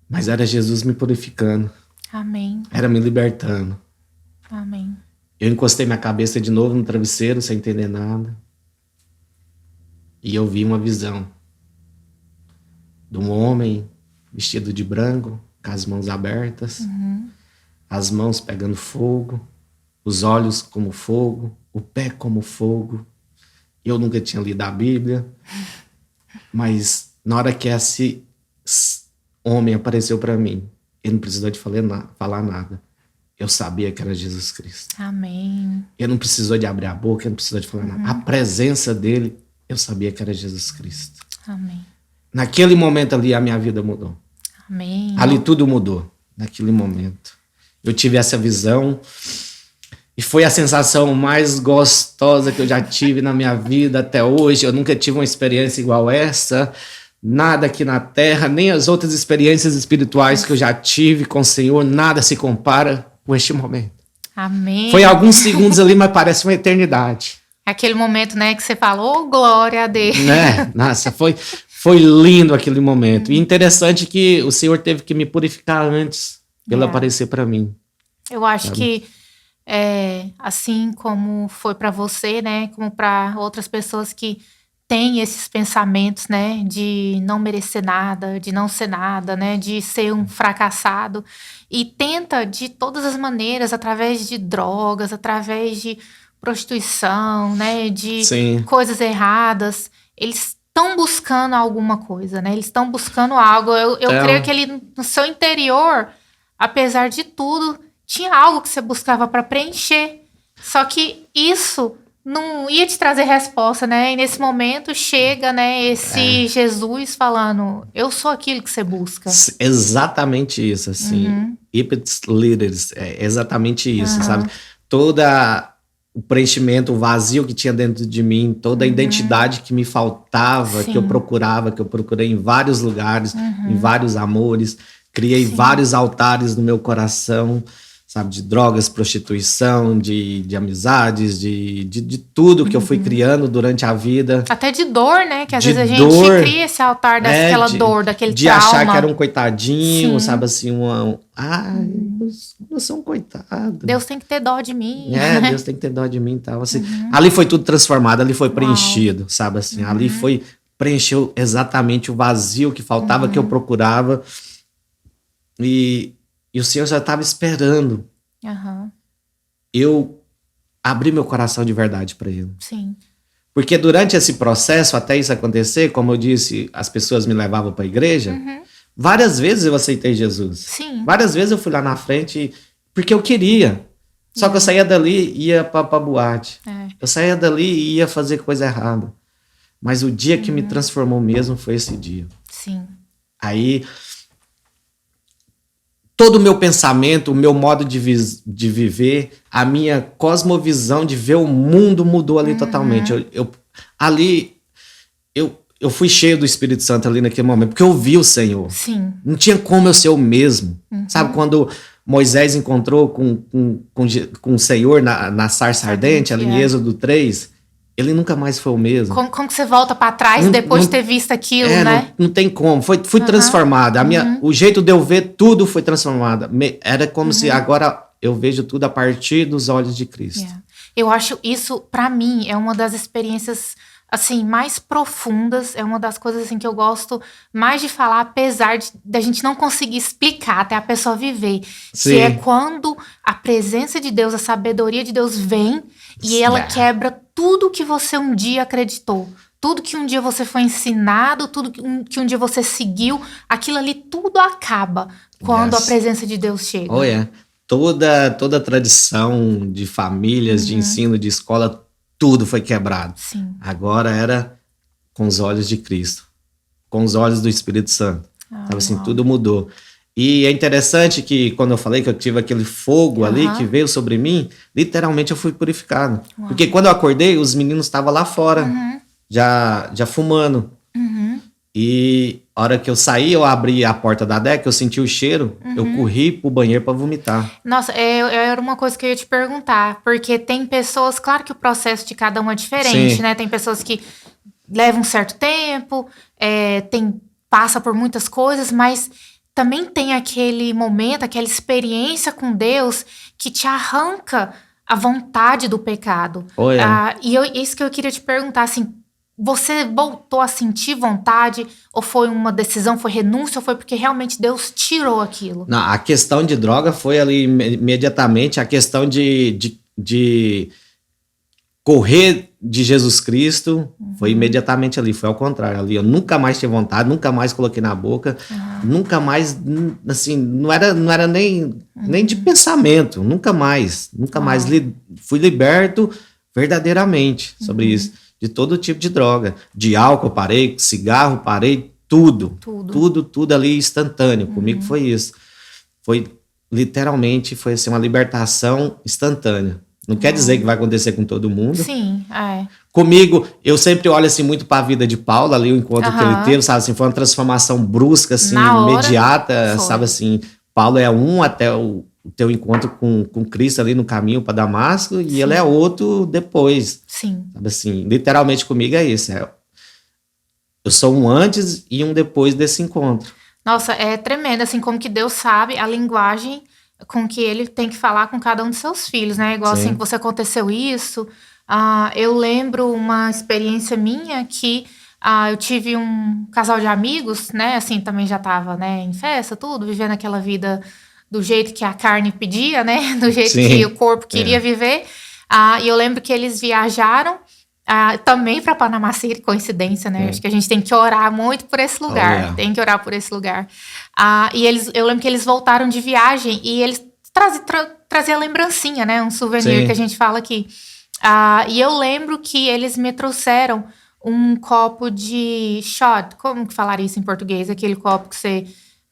Mas era Jesus me purificando. Amém. Era me libertando. Amém. Eu encostei minha cabeça de novo no travesseiro, sem entender nada. E eu vi uma visão de um homem vestido de branco, com as mãos abertas, as mãos pegando fogo, os olhos como fogo, o pé como fogo. Eu nunca tinha lido a Bíblia, mas na hora que esse homem apareceu para mim, ele não precisou de falar nada. Eu sabia que era Jesus Cristo. Amém. Ele não precisou de abrir a boca, ele não precisou de falar nada. A presença dele, eu sabia que era Jesus Cristo. Amém. Naquele momento ali, a minha vida mudou. Amém. Ali tudo mudou, naquele momento. Eu tive essa visão e foi a sensação mais gostosa que eu já tive na minha vida até hoje. Eu nunca tive uma experiência igual essa. Nada aqui na Terra, nem as outras experiências espirituais que eu já tive com o Senhor, nada se compara com este momento. Amém. Foi alguns segundos ali, mas parece uma eternidade. Aquele momento, né, que você falou: glória a Deus. Né? Nossa, foi lindo aquele momento. E interessante que o Senhor teve que me purificar antes de ele aparecer para mim. Eu acho que assim como foi para você, né, como para outras pessoas que têm esses pensamentos, né, de não merecer nada, de não ser nada, né, de ser um fracassado, e tenta de todas as maneiras, através de drogas, através de prostituição, né, de coisas erradas, eles estão buscando alguma coisa, né, eles estão buscando algo. Eu creio que ele, no seu interior, apesar de tudo, tinha algo que você buscava para preencher, só que isso não ia te trazer resposta, né? E nesse momento chega, né, esse Jesus falando: eu sou aquilo que você busca. Exatamente isso, assim. Ipsis Leaders, é exatamente isso, sabe? Toda o preenchimento, o vazio que tinha dentro de mim, toda a identidade que me faltava, que eu procurei em vários lugares, em vários amores, criei vários altares no meu coração, sabe? De drogas, prostituição, de amizades, de tudo que eu fui criando durante a vida. Até de dor, né? Que às De vezes a dor, gente cria esse altar daquela dor, daquele de trauma. achar que era um coitadinho, Sim. sabe? Assim, eu sou um coitado. Deus tem que ter dó de mim. Deus tem que ter dó de mim e tal. Assim, ali foi tudo transformado, ali foi preenchido, sabe? Assim, ali preencheu exatamente o vazio que faltava, que eu procurava. E o Senhor já estava esperando eu abrir meu coração de verdade para Ele. Sim. Porque durante esse processo, até isso acontecer, como eu disse, as pessoas me levavam para a igreja. Várias vezes eu aceitei Jesus. Sim. Várias vezes eu fui lá na frente porque eu queria. Só que eu saía dali e ia pra boate. Eu saía dali e ia fazer coisa errada. Mas o dia que me transformou mesmo foi esse dia. Sim. Aí, todo o meu pensamento, o meu modo de viver, a minha cosmovisão de ver o mundo mudou ali totalmente. Eu fui cheio do Espírito Santo ali naquele momento, porque eu vi o Senhor. Sim. Não tinha como eu ser o mesmo. Sabe, quando Moisés encontrou com o Senhor na sarça ardente, ali em Êxodo 3, ele nunca mais foi o mesmo. Como que você volta pra trás depois de ter visto aquilo, né? Não tem como. Fui transformado. O jeito de eu ver tudo foi transformado. Era como se agora eu vejo tudo a partir dos olhos de Cristo. Eu acho isso, pra mim, é uma das experiências assim, mais profundas, é uma das coisas assim que eu gosto mais de falar, apesar da gente não conseguir explicar até a pessoa viver. Sim. Que é quando a presença de Deus, a sabedoria de Deus vem e ela quebra tudo que você um dia acreditou. Tudo que um dia você foi ensinado, tudo que um dia você seguiu, aquilo ali tudo acaba quando a presença de Deus chega. Toda a tradição de famílias, de ensino, de escola, tudo foi quebrado. Sim. Agora era com os olhos de Cristo, com os olhos do Espírito Santo. Sabe assim, tudo mudou. E é interessante que quando eu falei que eu tive aquele fogo ali que veio sobre mim, literalmente eu fui purificado. Porque quando eu acordei, os meninos estavam lá fora, já fumando. E a hora que eu saí, eu abri a porta da deck, eu senti o cheiro, eu corri pro banheiro para vomitar. Nossa, era uma coisa que eu ia te perguntar, porque tem pessoas, claro que o processo de cada um é diferente, né? Tem pessoas que levam um certo tempo, passa por muitas coisas, mas também tem aquele momento, aquela experiência com Deus que te arranca a vontade do pecado. Isso que eu queria te perguntar, assim, você voltou a sentir vontade? Ou foi uma decisão, foi renúncia? Ou foi porque realmente Deus tirou aquilo? Não, a questão de droga foi ali imediatamente. A questão de correr de Jesus Cristo foi imediatamente ali. Foi ao contrário. Ali eu nunca mais tive vontade, nunca mais coloquei na boca. Nunca mais, assim, não era nem de pensamento. Nunca mais. Nunca mais fui liberto verdadeiramente sobre isso. De todo tipo de droga. De álcool, parei. Cigarro, parei. Tudo ali instantâneo. Comigo foi isso. Foi, literalmente, foi assim, uma libertação instantânea. Não quer dizer que vai acontecer com todo mundo. Sim, Comigo, eu sempre olho assim muito para a vida de Paulo, ali o encontro que ele teve, sabe assim, foi uma transformação brusca, assim, imediata, sabe assim. Paulo é até o teu encontro com Cristo ali no caminho para Damasco, e ele é outro depois. Sim. Sabe assim, literalmente comigo é isso. Eu sou um antes e um depois desse encontro. Nossa, é tremendo, assim, como que Deus sabe a linguagem com que ele tem que falar com cada um de seus filhos, né? Igual assim que você aconteceu isso. Eu lembro uma experiência minha que eu tive um casal de amigos, né? Assim, também já tava, né, em festa, tudo, vivendo aquela vida do jeito que a carne pedia, né? Do jeito que o corpo queria viver. E eu lembro que eles viajaram também para Panama City, coincidência, né? Acho que a gente tem que orar muito por esse lugar. Tem que orar por esse lugar. E eu lembro que eles voltaram de viagem e eles traziam lembrancinha, né? Um souvenir que a gente fala aqui. E eu lembro que eles me trouxeram um copo de shot. Como que falaria isso em português? Aquele copo que você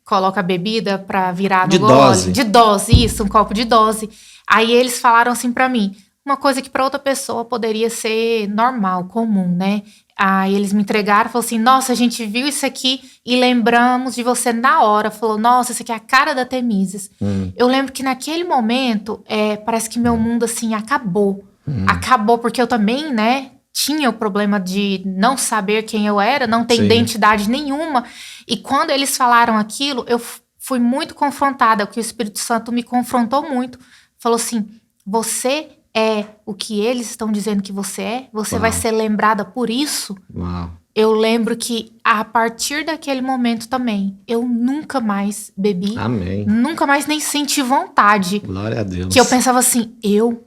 coloca a bebida pra virar no gole. Dose. De dose, isso, um copo de dose. Aí eles falaram assim pra mim: uma coisa que para outra pessoa poderia ser normal, comum, né? Aí eles me entregaram e falaram assim, nossa, a gente viu isso aqui e lembramos de você na hora. Falou, nossa, isso aqui é a cara da Temises. Eu lembro que naquele momento, parece que meu mundo, assim, acabou. Acabou, porque eu também, né, tinha o problema de não saber quem eu era, não ter Sim. identidade nenhuma. E quando eles falaram aquilo, eu fui muito confrontada, porque o Espírito Santo me confrontou muito. Falou assim, você é o que eles estão dizendo que você é? Você vai ser lembrada por isso? Uau. Eu lembro que a partir daquele momento também, eu nunca mais bebi. Amém. Nunca mais nem senti vontade. Glória a Deus. Que eu pensava assim, eu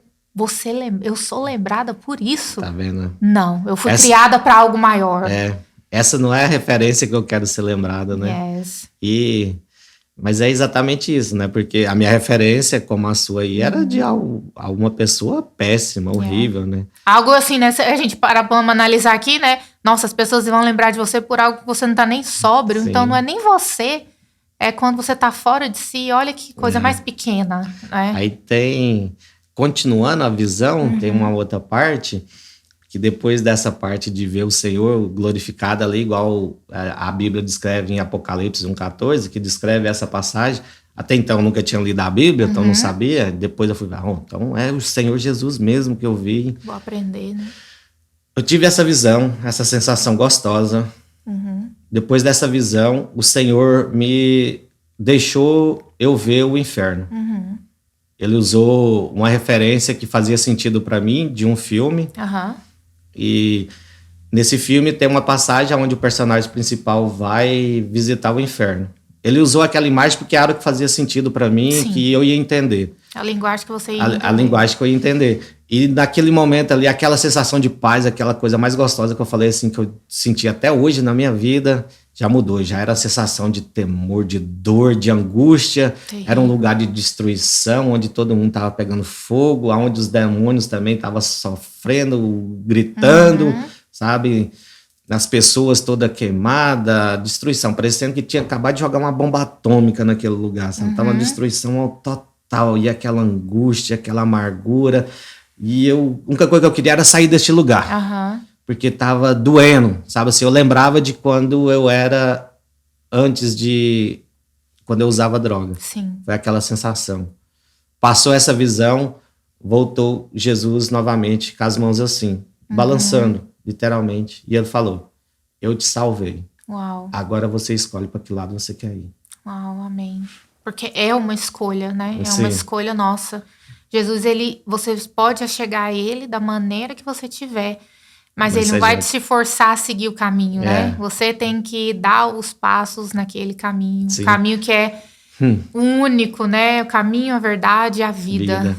sou lembrada por isso? Tá vendo? Não, eu fui criada para algo maior. Essa não é a referência que eu quero ser lembrada, né? Yes. Mas é exatamente isso, né? Porque a minha referência, como a sua aí, era de alguma pessoa péssima, horrível, né? Algo assim, né? A gente vamos analisar aqui, né? Nossa, as pessoas vão lembrar de você por algo que você não tá nem sóbrio. Sim. Então, não é nem você. É quando você tá fora de si. Olha que coisa mais pequena, né? Aí tem... Continuando a visão, tem uma outra parte... que depois dessa parte de ver o Senhor glorificado ali, igual a Bíblia descreve em Apocalipse 1,14, que descreve essa passagem. Até então eu nunca tinha lido a Bíblia, então não sabia. Depois eu fui ver, então é o Senhor Jesus mesmo que eu vi. Vou aprender, né? Eu tive essa visão, essa sensação gostosa. Depois dessa visão, o Senhor me deixou eu ver o inferno. Ele usou uma referência que fazia sentido para mim, de um filme. E nesse filme tem uma passagem onde o personagem principal vai visitar o inferno. Ele usou aquela imagem porque era o que fazia sentido para mim, que eu ia entender. A linguagem que você ia entender. A linguagem que eu ia entender. E naquele momento ali, aquela sensação de paz, aquela coisa mais gostosa que eu falei assim, que eu senti até hoje na minha vida, já mudou. Já era a sensação de temor, de dor, de angústia. Era um lugar de destruição, onde todo mundo estava pegando fogo, onde os demônios também estavam sofrendo, gritando, sabe? As pessoas toda queimada, destruição, parecendo que tinha acabado de jogar uma bomba atômica naquele lugar, sabe? Tava uma destruição total, e aquela angústia, aquela amargura. E a única coisa que eu queria era sair deste lugar. Porque tava doendo, sabe? Assim, eu lembrava de quando eu era antes de... Quando eu usava droga. Sim. Foi aquela sensação. Passou essa visão, voltou Jesus novamente, com as mãos assim, balançando, literalmente. E ele falou, eu te salvei. Uau. Agora você escolhe para que lado você quer ir. Uau, amém. Porque é uma escolha, né? É Sim. uma escolha nossa. Jesus, você pode chegar a ele da maneira que você tiver. Mas ele não vai te forçar a seguir o caminho, né? Você tem que dar os passos naquele caminho. Sim. O caminho que é único, né? O caminho, a verdade e a vida.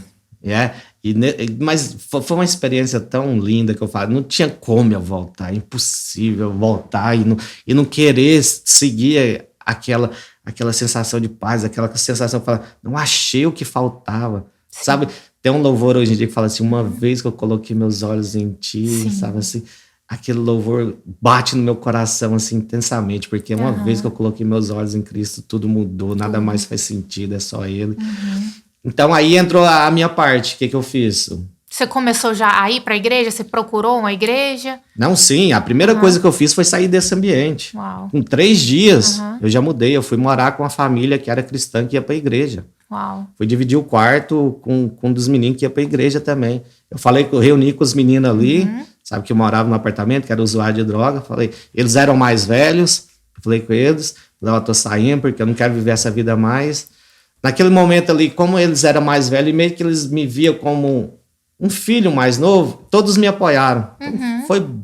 Mas foi uma experiência tão linda que eu falo, não tinha como eu voltar, é impossível voltar e não querer seguir aquela sensação de paz, aquela sensação de falar, não achei o que faltava. Sim. Sabe? Tem um louvor hoje em dia que fala assim, uma vez que eu coloquei meus olhos em ti, sim, sabe assim, aquele louvor bate no meu coração assim intensamente, porque uma vez que eu coloquei meus olhos em Cristo, tudo mudou, nada mais faz sentido, é só Ele. Então aí entrou a minha parte, o que eu fiz? Você começou já a ir para a igreja? Você procurou uma igreja? Não, sim, a primeira coisa que eu fiz foi sair desse ambiente. Uau. Com 3 dias eu já mudei, eu fui morar com uma família que era cristã, que ia para a igreja. Uau. Fui dividir o quarto com um dos meninos que ia pra igreja também. Eu falei que eu reuni com os meninos ali, sabe, que eu morava no apartamento, que era usuário de droga. Falei, eles eram mais velhos. Eu falei com eles, eu tô saindo porque eu não quero viver essa vida mais. Naquele momento ali, como eles eram mais velhos, e meio que eles me viam como um filho mais novo, todos me apoiaram.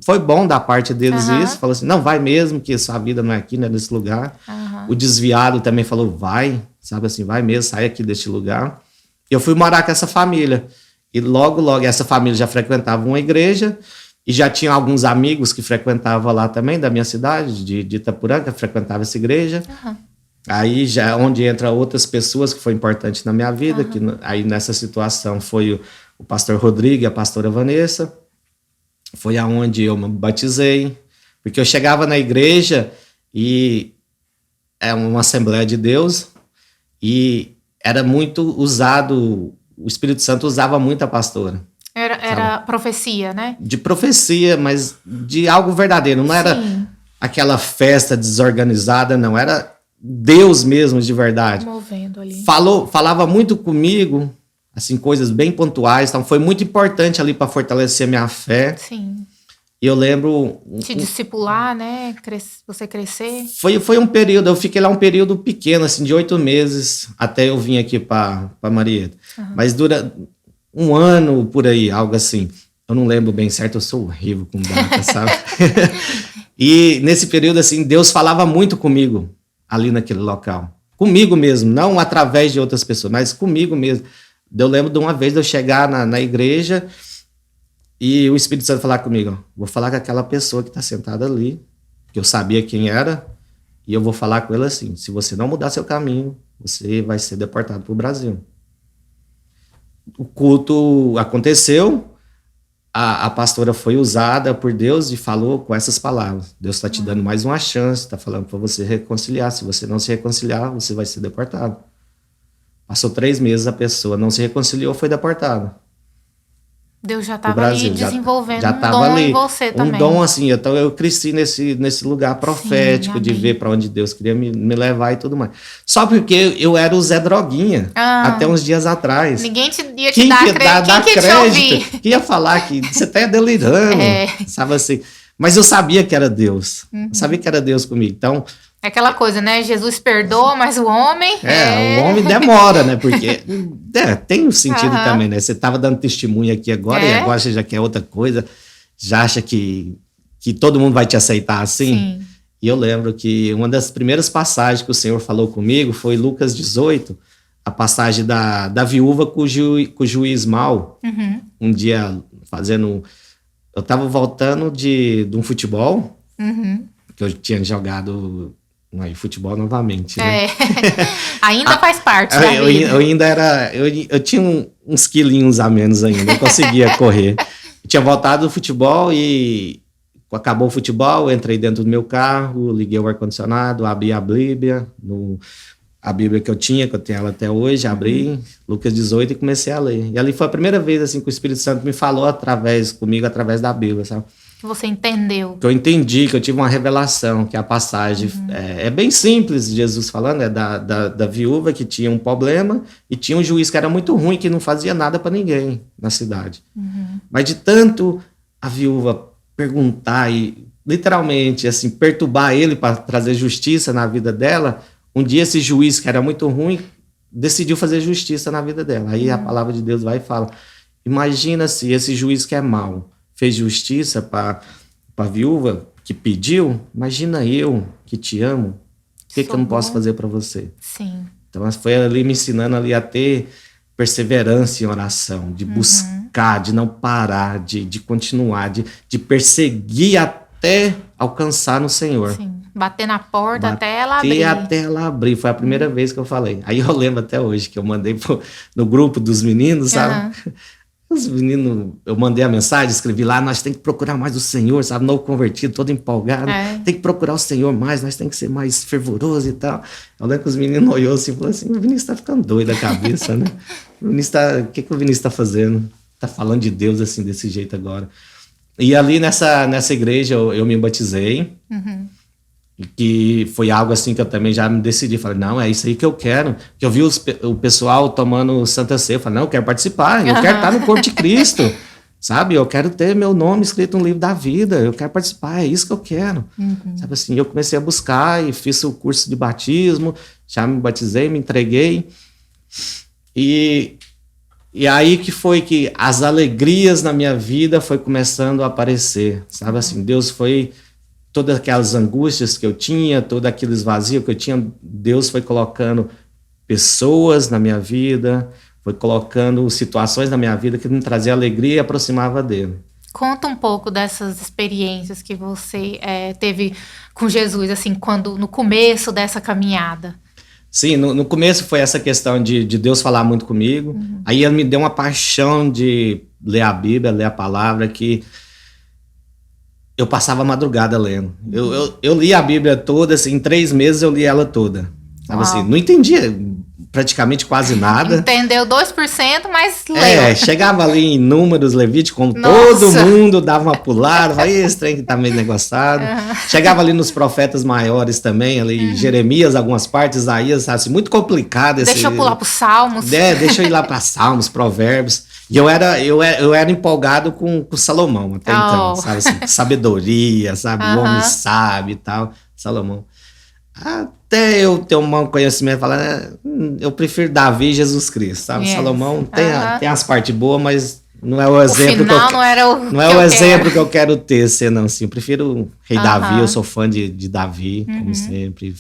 Foi bom da parte deles isso. Falou assim, não, vai mesmo, que sua vida não é aqui, não é nesse lugar. O desviado também falou, vai, sabe assim, vai mesmo, sai aqui deste lugar. Eu fui morar com essa família. E logo, essa família já frequentava uma igreja e já tinha alguns amigos que frequentavam lá também, da minha cidade, de Itapurã, que frequentava essa igreja. Aí já onde entra outras pessoas que foi importante na minha vida, que aí nessa situação foi o pastor Rodrigo e a pastora Vanessa. Foi aonde eu me batizei, porque eu chegava na igreja e é uma Assembleia de Deus e era muito usado, o Espírito Santo usava muito a pastora. Era profecia, né? De profecia, mas de algo verdadeiro. Não era aquela festa desorganizada, não. Era Deus mesmo, de verdade. Movendo ali. Falava muito comigo, assim, coisas bem pontuais. Então, foi muito importante ali para fortalecer a minha fé. Sim. E eu lembro... Te discipular, né? Você crescer. Foi um período, eu fiquei lá um período pequeno, assim, de 8 meses, até eu vim aqui para Marieta. Mas dura um ano por aí, algo assim. Eu não lembro bem certo, eu sou horrível com data, sabe? E nesse período, assim, Deus falava muito comigo ali naquele local. Comigo mesmo, não através de outras pessoas, mas comigo mesmo. Eu lembro de uma vez de eu chegar na igreja e o Espírito Santo falar comigo, ó, vou falar com aquela pessoa que está sentada ali, que eu sabia quem era, e eu vou falar com ele assim, se você não mudar seu caminho, você vai ser deportado para o Brasil. O culto aconteceu, a pastora foi usada por Deus e falou com essas palavras. Deus está te dando mais uma chance, está falando para você reconciliar. Se você não se reconciliar, você vai ser deportado. Passou 3 meses, a pessoa não se reconciliou, foi deportada. Deus já estava ali desenvolvendo já um dom ali, em você também. Um dom assim, então eu cresci nesse lugar profético, de ver para onde Deus queria me levar e tudo mais. Só porque eu era o Zé Droguinha, até uns dias atrás. Ninguém ia te dar crédito. Quem te ouvir? Que ia falar que você tá delirando, sabe assim. Mas eu sabia que era Deus, eu sabia que era Deus comigo, então... É aquela coisa, né? Jesus perdoa, mas o homem... O homem demora, né? Porque tem um sentido também, né? Você estava dando testemunho aqui agora e agora você já quer outra coisa, já acha que todo mundo vai te aceitar assim. Sim. E eu lembro que uma das primeiras passagens que o Senhor falou comigo foi Lucas 18, a passagem da viúva com o juiz mau. Um dia fazendo... Eu estava voltando de um futebol, que eu tinha jogado... Aí, futebol novamente, né? Ainda faz parte da vida. Eu ainda era... Eu tinha uns quilinhos a menos ainda, eu conseguia correr. Eu tinha voltado do futebol e... Acabou o futebol, eu entrei dentro do meu carro, liguei o ar-condicionado, abri a Bíblia, a Bíblia que eu tenho ela até hoje, abri Lucas 18 e comecei a ler. E ali foi a primeira vez assim, que o Espírito Santo me falou comigo através da Bíblia, sabe? Que você entendeu. Que eu entendi, que eu tive uma revelação, que a passagem é bem simples, Jesus falando, da viúva que tinha um problema e tinha um juiz que era muito ruim, que não fazia nada para ninguém na cidade. Mas de tanto a viúva perguntar e literalmente assim, perturbar ele para trazer justiça na vida dela, um dia esse juiz que era muito ruim decidiu fazer justiça na vida dela. Aí a palavra de Deus vai e fala, imagina se esse juiz que é mau fez justiça para a viúva que pediu, imagina eu que te amo, o que eu não posso fazer para você? Sim. Então foi ali me ensinando ali a ter perseverança em oração, de buscar, de não parar, de continuar, de perseguir até alcançar no Senhor. Sim. Bater na porta até ela abrir. Até ela abrir. Foi a primeira vez que eu falei. Aí eu lembro até hoje que eu mandei no grupo dos meninos, sabe? Os meninos, eu mandei a mensagem, escrevi lá, nós temos que procurar mais o Senhor, sabe? Novo convertido, todo empolgado. Tem que procurar o Senhor mais, nós temos que ser mais fervorosos e tal. Eu lembro que os meninos olhou assim e falou assim, o Vinícius tá ficando doido da cabeça, né? O que o Vinícius tá fazendo? Tá falando de Deus assim, desse jeito agora. E ali nessa igreja eu me batizei. Que foi algo assim que eu também já me decidi. Falei, não, é isso aí que eu quero. Que eu vi o pessoal tomando Santa Ceia. Eu falei, não, eu quero participar. Eu quero estar no corpo de Cristo. Sabe? Eu quero ter meu nome escrito no livro da vida. Eu quero participar. É isso que eu quero. Sabe assim? Eu comecei a buscar e fiz o curso de batismo. Já me batizei, me entreguei. E aí que foi que as alegrias na minha vida foi começando a aparecer. Sabe assim? Deus foi... Todas aquelas angústias que eu tinha, todos aqueles vazios que eu tinha, Deus foi colocando pessoas na minha vida, foi colocando situações na minha vida que me trazia alegria e aproximava dele. Conta um pouco dessas experiências que você teve com Jesus, assim, no começo dessa caminhada. Sim, no começo foi essa questão de Deus falar muito comigo. Aí ele me deu uma paixão de ler a Bíblia, ler a palavra, que eu passava a madrugada lendo. Eu li a Bíblia toda, assim, em 3 meses eu li ela toda. Sabe assim, não entendia praticamente quase nada. Entendeu 2%, mas leu. Chegava ali em Números, Levítico, como todo mundo dava uma pulada, falei, esse trem que tá meio negociado. Chegava ali nos profetas maiores também, ali Jeremias, algumas partes, Isaías, assim, muito complicado. Deixa eu pular para os Salmos. Deixa eu ir lá para Salmos, Provérbios. E eu era empolgado com Salomão até então, sabe assim, sabedoria, sabe, o homem sabe e tal, Salomão. Até eu ter um mau conhecimento, falar, eu prefiro Davi e Jesus Cristo, sabe? Salomão tem as partes boas, mas não é o exemplo não é o exemplo que eu quero ter, senão assim, eu prefiro o rei Davi, eu sou fã de Davi, como sempre.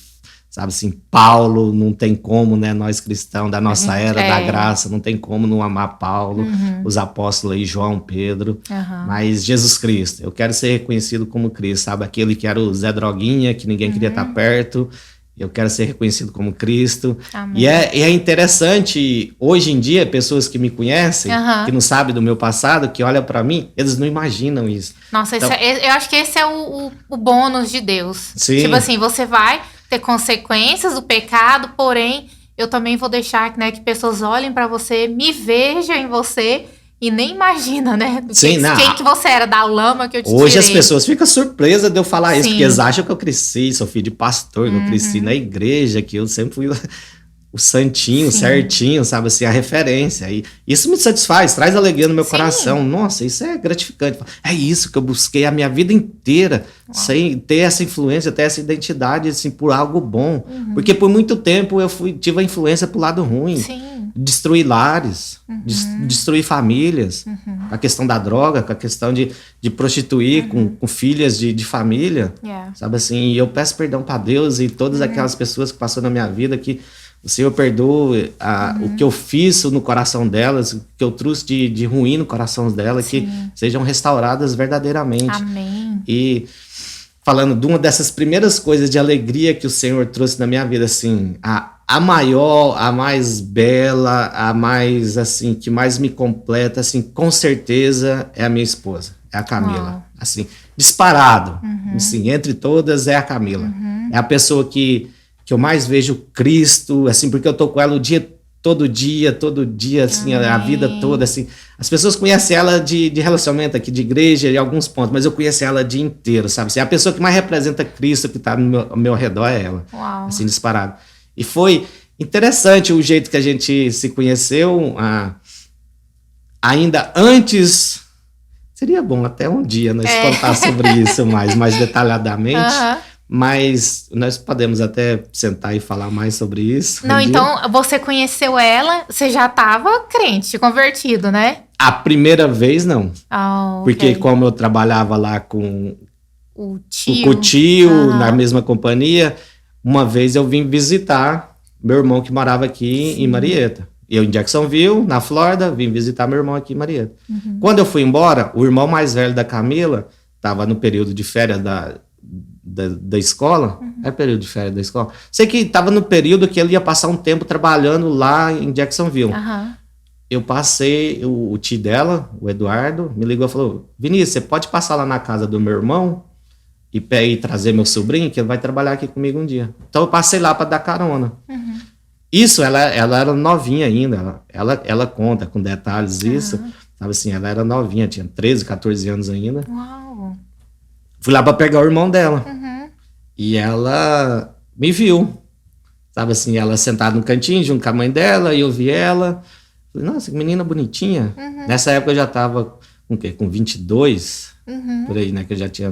Sabe assim, Paulo, não tem como, né? Nós cristãos da nossa era da graça, não tem como não amar Paulo, os apóstolos aí, João, Pedro, mas Jesus Cristo, eu quero ser reconhecido como Cristo, sabe? Aquele que era o Zé Droguinha, que ninguém queria estar perto, eu quero ser reconhecido como Cristo. E é interessante, hoje em dia, pessoas que me conhecem, que não sabem do meu passado, que olham para mim, eles não imaginam isso. Nossa, então, eu acho que esse é o bônus de Deus. Sim. Tipo assim, você vai ter consequências do pecado, porém, eu também vou deixar, né, que pessoas olhem para você, me vejam em você e nem imagina, né? Quem que você era, da lama que eu te tirei. Hoje as pessoas ficam surpresas de eu falar isso, porque eles acham que eu cresci, sou filho de pastor, que eu cresci na igreja, que eu sempre fui o santinho, certinho, sabe assim, a referência. E isso me satisfaz, traz alegria no meu coração. Nossa, isso é gratificante. É isso que eu busquei a minha vida inteira, sem ter essa influência, ter essa identidade, assim, por algo bom. Porque por muito tempo eu tive a influência pro lado ruim. Destruir lares, destruir famílias, a questão da droga, com a questão de prostituir com filhas de família, sabe assim, e eu peço perdão para Deus e todas aquelas pessoas que passaram na minha vida, que o Senhor perdoe o que eu fiz no coração delas, o que eu trouxe de ruim no coração delas, que sejam restauradas verdadeiramente. Amém. E falando de uma dessas primeiras coisas de alegria que o Senhor trouxe na minha vida, assim, a maior, a mais bela, a mais, assim, que mais me completa, assim, com certeza é a minha esposa, é a Camila. Assim, disparado, assim, entre todas é a Camila. É a pessoa que eu mais vejo Cristo, assim, porque eu tô com ela todo dia, assim, a vida toda, assim. As pessoas conhecem ela de relacionamento aqui, de igreja, em alguns pontos, mas eu conheço ela o dia inteiro, sabe? Assim, a pessoa que mais representa Cristo que tá ao meu redor é ela. Assim, disparado. E foi interessante o jeito que a gente se conheceu, ainda antes. Seria bom até um dia nós contar sobre isso mais detalhadamente. Mas nós podemos até sentar e falar mais sobre isso. Não, então você conheceu ela, você já estava crente, convertido, né? A primeira vez, não. Porque como eu trabalhava lá com o tio na mesma companhia, uma vez eu vim visitar meu irmão que morava aqui em Marieta. Eu em Jacksonville, na Flórida, vim visitar meu irmão aqui em Marieta. Quando eu fui embora, o irmão mais velho da Camila estava no período de férias da escola, era período de férias da escola. Sei que estava no período que ele ia passar um tempo trabalhando lá em Jacksonville. Eu passei, o tio dela, o Eduardo, me ligou e falou: Vinícius, você pode passar lá na casa do meu irmão e trazer meu sobrinho, que ele vai trabalhar aqui comigo um dia. Então eu passei lá para dar carona. Isso, ela era novinha ainda, ela conta com detalhes isso, sabe assim, ela era novinha, tinha 13, 14 anos ainda. Fui lá pra pegar o irmão dela. E ela me viu. Sabe assim, ela sentada no cantinho junto com a mãe dela, e eu vi ela. Falei, nossa, que menina bonitinha. Nessa época eu já tava com o quê? Com 22? Por aí, né? Que eu já tinha...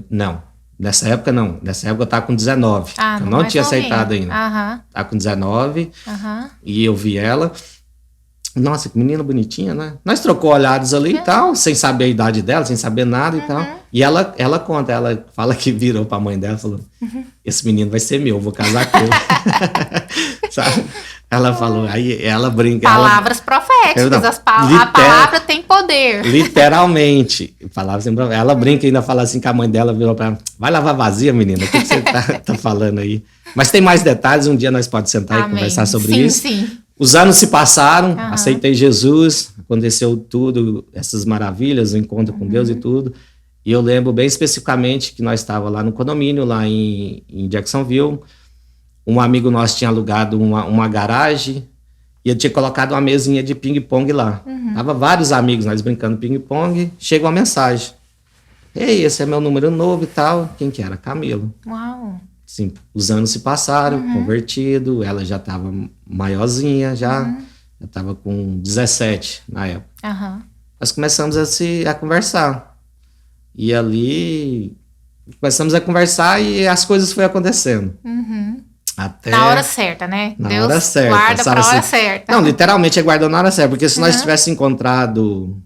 Não, nessa época não. Nessa época eu tava com 19. Eu não tinha aceitado ainda. Tava com 19. E eu vi ela. Nossa, que menina bonitinha, né? Nós trocou olhares ali e tal, sem saber a idade dela, sem saber nada e tal. E ela conta, ela fala que virou pra mãe dela e falou: esse menino vai ser meu, vou casar com ele. Sabe? Ela falou, aí ela brinca. Palavras proféticas, a palavra tem poder. Literalmente. Ela brinca e ainda fala assim que a mãe dela virou pra ela: vai lavar vazia, menina, o que você tá falando aí? Mas tem mais detalhes, um dia nós podemos sentar e conversar sobre isso. Sim. Os anos se passaram, aceitei Jesus, aconteceu tudo, essas maravilhas, o encontro com Deus e tudo. E eu lembro bem especificamente que nós estávamos lá no condomínio, lá em Jacksonville. um amigo nosso tinha alugado uma garagem e ele tinha colocado uma mesinha de ping-pong lá. Tava vários amigos, nós brincando ping-pong, chega uma mensagem. Ei, esse é meu número novo e tal. Quem que era? Camila. Uau. Sim, os anos se passaram, convertido, ela já tava maiorzinha, já tava com 17 na época. Nós começamos a conversar. E ali, começamos a conversar e as coisas foram acontecendo. Até na hora certa, né? Na Deus hora certa. guarda pra assim? hora certa. Não, literalmente ele guardou na hora certa. Porque se nós tivéssemos encontrado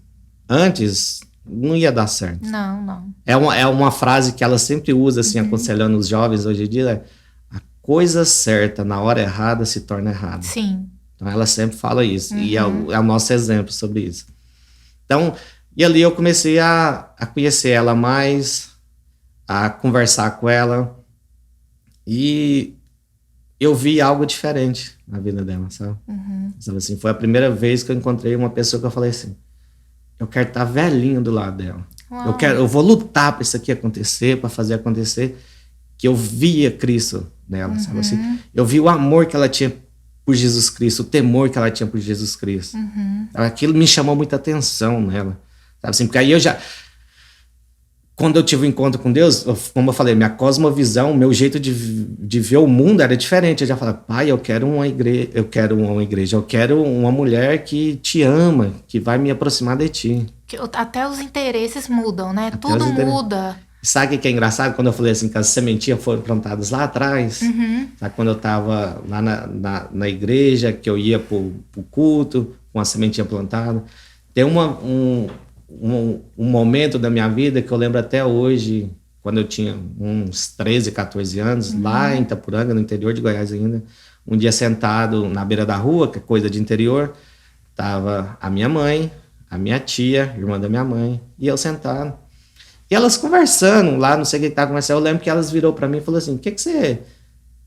antes, não ia dar certo. Não. É uma frase que ela sempre usa, assim, aconselhando os jovens hoje em dia. A coisa certa na hora errada se torna errada. Sim. Então ela sempre fala isso. E é o nosso exemplo sobre isso. Então, e ali eu comecei a conhecer ela mais, a conversar com ela. E eu vi algo diferente na vida dela, sabe? Sabe assim, foi a primeira vez que eu encontrei uma pessoa que eu falei assim, eu quero estar velhinho do lado dela. Eu vou lutar para isso aqui acontecer, para fazer acontecer, que eu via Cristo nela, sabe assim? Eu vi o amor que ela tinha por Jesus Cristo, o temor que ela tinha por Jesus Cristo. Aquilo me chamou muita atenção nela, sabe assim? Porque aí quando eu tive um encontro com Deus, como eu falei, minha cosmovisão, meu jeito de ver o mundo era diferente. Eu já falava, pai, eu quero uma igreja, eu quero uma mulher que te ama, que vai me aproximar de ti. Até os interesses mudam, né? Tudo muda. Sabe o que é engraçado? Quando eu falei assim, que as sementinhas foram plantadas lá atrás, sabe? Quando eu estava lá na igreja, que eu ia pro culto, com a sementinha plantada, tem um momento da minha vida que eu lembro até hoje, quando eu tinha uns 13, 14 anos, lá em Itapuranga, no interior de Goiás ainda, um dia sentado na beira da rua, que é coisa de interior, tava a minha mãe, a minha tia, irmã da minha mãe, e eu sentado. E elas conversando lá, não sei o que estava conversando, eu lembro que elas virou para mim e falou assim, o que você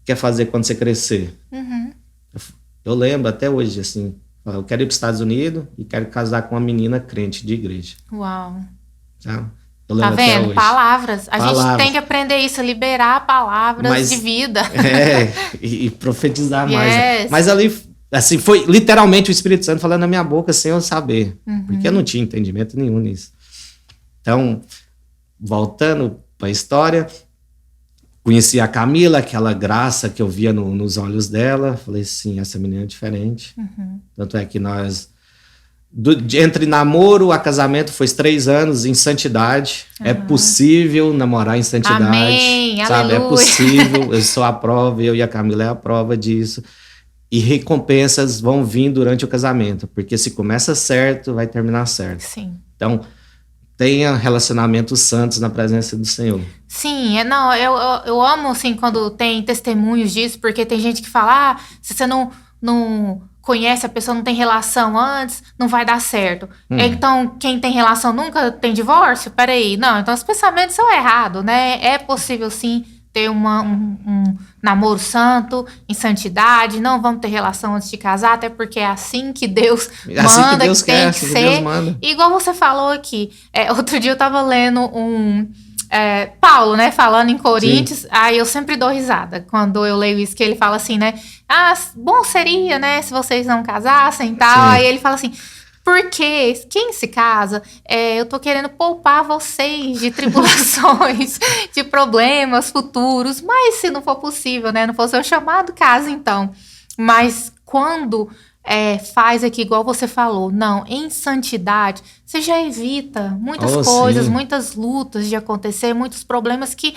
quer fazer quando você crescer? Eu lembro até hoje, assim, eu quero ir para os Estados Unidos e quero casar com uma menina crente de igreja. Uau. Tá? Tá vendo? Palavras. A gente tem que aprender isso, liberar palavras de vida. E profetizar mais. Né? Mas ali, assim, foi literalmente o Espírito Santo falando na minha boca sem eu saber. Porque eu não tinha entendimento nenhum nisso. Então, voltando para a história, conheci a Camila, aquela graça que eu via nos olhos dela. Falei, sim, essa menina é diferente. Tanto é que nós, entre namoro a casamento, foi 3 anos em santidade. É possível namorar em santidade. Amém, sabe? aleluia. É possível, eu sou a prova, eu e a Camila é a prova disso. E recompensas vão vir durante o casamento. Porque se começa certo, vai terminar certo. Sim. Então, tenha relacionamentos santos na presença do Senhor. Sim, eu amo assim quando tem testemunhos disso, porque tem gente que fala, se você não conhece a pessoa, não tem relação antes, não vai dar certo. Então, quem tem relação nunca tem divórcio? Peraí, não, então os pensamentos são errados, né? É possível sim ter um namoro santo, em santidade, não vamos ter relação antes de casar, até porque é assim que Deus manda, assim que Deus tem quer, que assim ser. Que Deus manda. Igual você falou aqui, outro dia eu tava lendo Paulo, né, falando em Coríntios, Sim. Aí eu sempre dou risada quando eu leio isso, que ele fala assim, né, bom seria, né, se vocês não casassem e tal, Sim. Aí ele fala assim, porque quem se casa, eu tô querendo poupar vocês de tribulações, de problemas futuros, mas se não for possível, né, não for seu chamado, casa então. Mas quando faz aqui, igual você falou, não, em santidade, você já evita muitas coisas, sim. muitas lutas de acontecer, muitos problemas que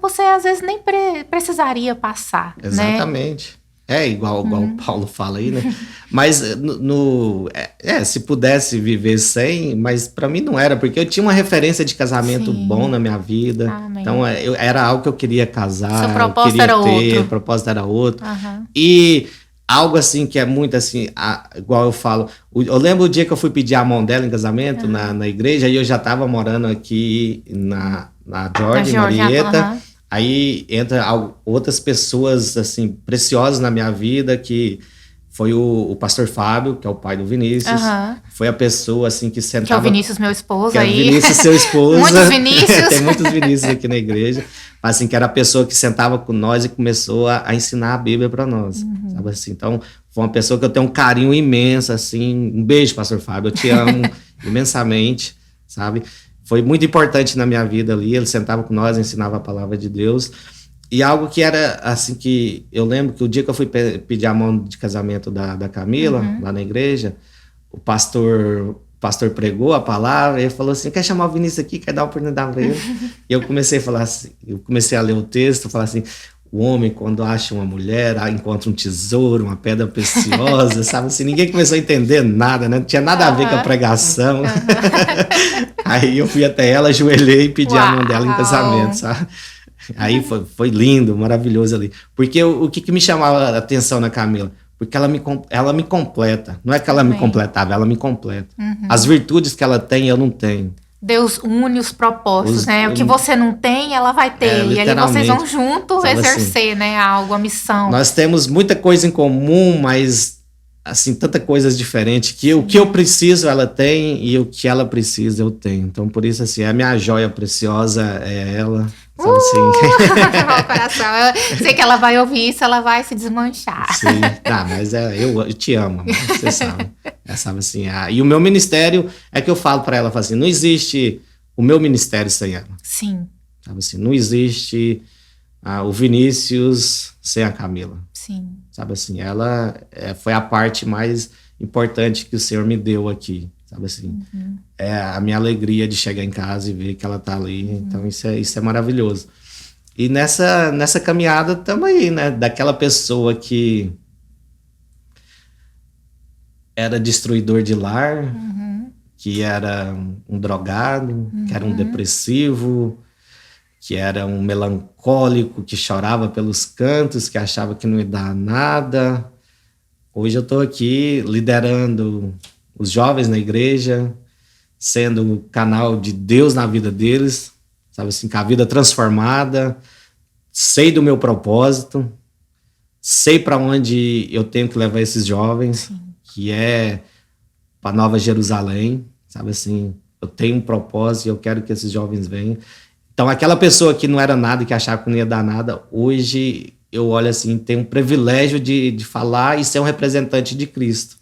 você às vezes nem precisaria passar, Exatamente. Né? Igual o Paulo fala aí, né? Mas se pudesse viver sem, mas para mim não era, porque eu tinha uma referência de casamento bom na minha vida. Amém. Então era algo que eu queria casar. Seu propósito era outro. O propósito era outro. E algo assim que é muito assim, igual eu falo. Eu lembro o dia que eu fui pedir a mão dela em casamento na igreja, e eu já estava morando aqui na Georgia, em Marieta. Aí entra outras pessoas assim preciosas na minha vida que foi o pastor Fábio, que é o pai do Vinícius. Foi a pessoa, assim, que sentava... Que é o Vinícius, meu esposo, que aí. É o Vinícius, seu esposo. Muitos Vinícius. Tem muitos Vinícius aqui na igreja. Mas, assim, que era a pessoa que sentava com nós e começou a ensinar a Bíblia para nós. Sabe assim? Então, foi uma pessoa que eu tenho um carinho imenso, assim. Um beijo, pastor Fábio. Eu te amo imensamente, sabe? Foi muito importante na minha vida ali. Ele sentava com nós, ensinava a palavra de Deus. E algo que era, assim, que eu lembro que o dia que eu fui pedir a mão de casamento da Camila, lá na igreja, o pastor pregou a palavra e ele falou assim, quer chamar o Vinícius aqui, quer dar uma oportunidade para ele? E eu comecei a falar assim, eu comecei a ler o texto, falar assim, o homem quando acha uma mulher, encontra um tesouro, uma pedra preciosa, sabe assim, ninguém começou a entender nada, né? Não tinha nada a ver com a pregação. Aí eu fui até ela, ajoelhei e pedi a mão dela em casamento, sabe? Aí foi lindo, maravilhoso ali. Porque o que me chamava a atenção na Camila? Porque ela me completa. Não é que ela me completava, ela me completa. As virtudes que ela tem, eu não tenho. Deus une os propósitos, né? O que você não tem, ela vai ter. E ali vocês vão juntos exercer, assim, né? Algo, a missão. Nós temos muita coisa em comum, mas... assim, tantas coisas diferentes, que o que eu preciso ela tem e o que ela precisa eu tenho. Então, por isso, assim, a minha joia preciosa é ela. Sabe, assim. Coração. Eu sei que ela vai ouvir isso, ela vai se desmanchar. Sim, mas eu te amo, amor, você sabe. Sabe assim, e o meu ministério é que eu falo pra ela, falo assim, não existe o meu ministério sem ela. Sim. Sabe assim, não existe o Vinícius sem a Camila. Sim. Sabe assim, ela foi a parte mais importante que o Senhor me deu aqui, sabe assim. É a minha alegria de chegar em casa e ver que ela tá ali, então isso é maravilhoso. E nessa caminhada estamos aí, né, daquela pessoa que era destruidor de lar, que era um drogado, que era um depressivo, que era um melancólico, que chorava pelos cantos, que achava que não ia dar nada. Hoje eu estou aqui liderando os jovens na igreja, sendo o canal de Deus na vida deles, sabe assim, com a vida transformada, sei do meu propósito, sei para onde eu tenho que levar esses jovens, que é para Nova Jerusalém, sabe assim, eu tenho um propósito e eu quero que esses jovens venham. Então, aquela pessoa que não era nada, que achava que não ia dar nada, hoje eu olho assim, tem um privilégio de falar e ser um representante de Cristo.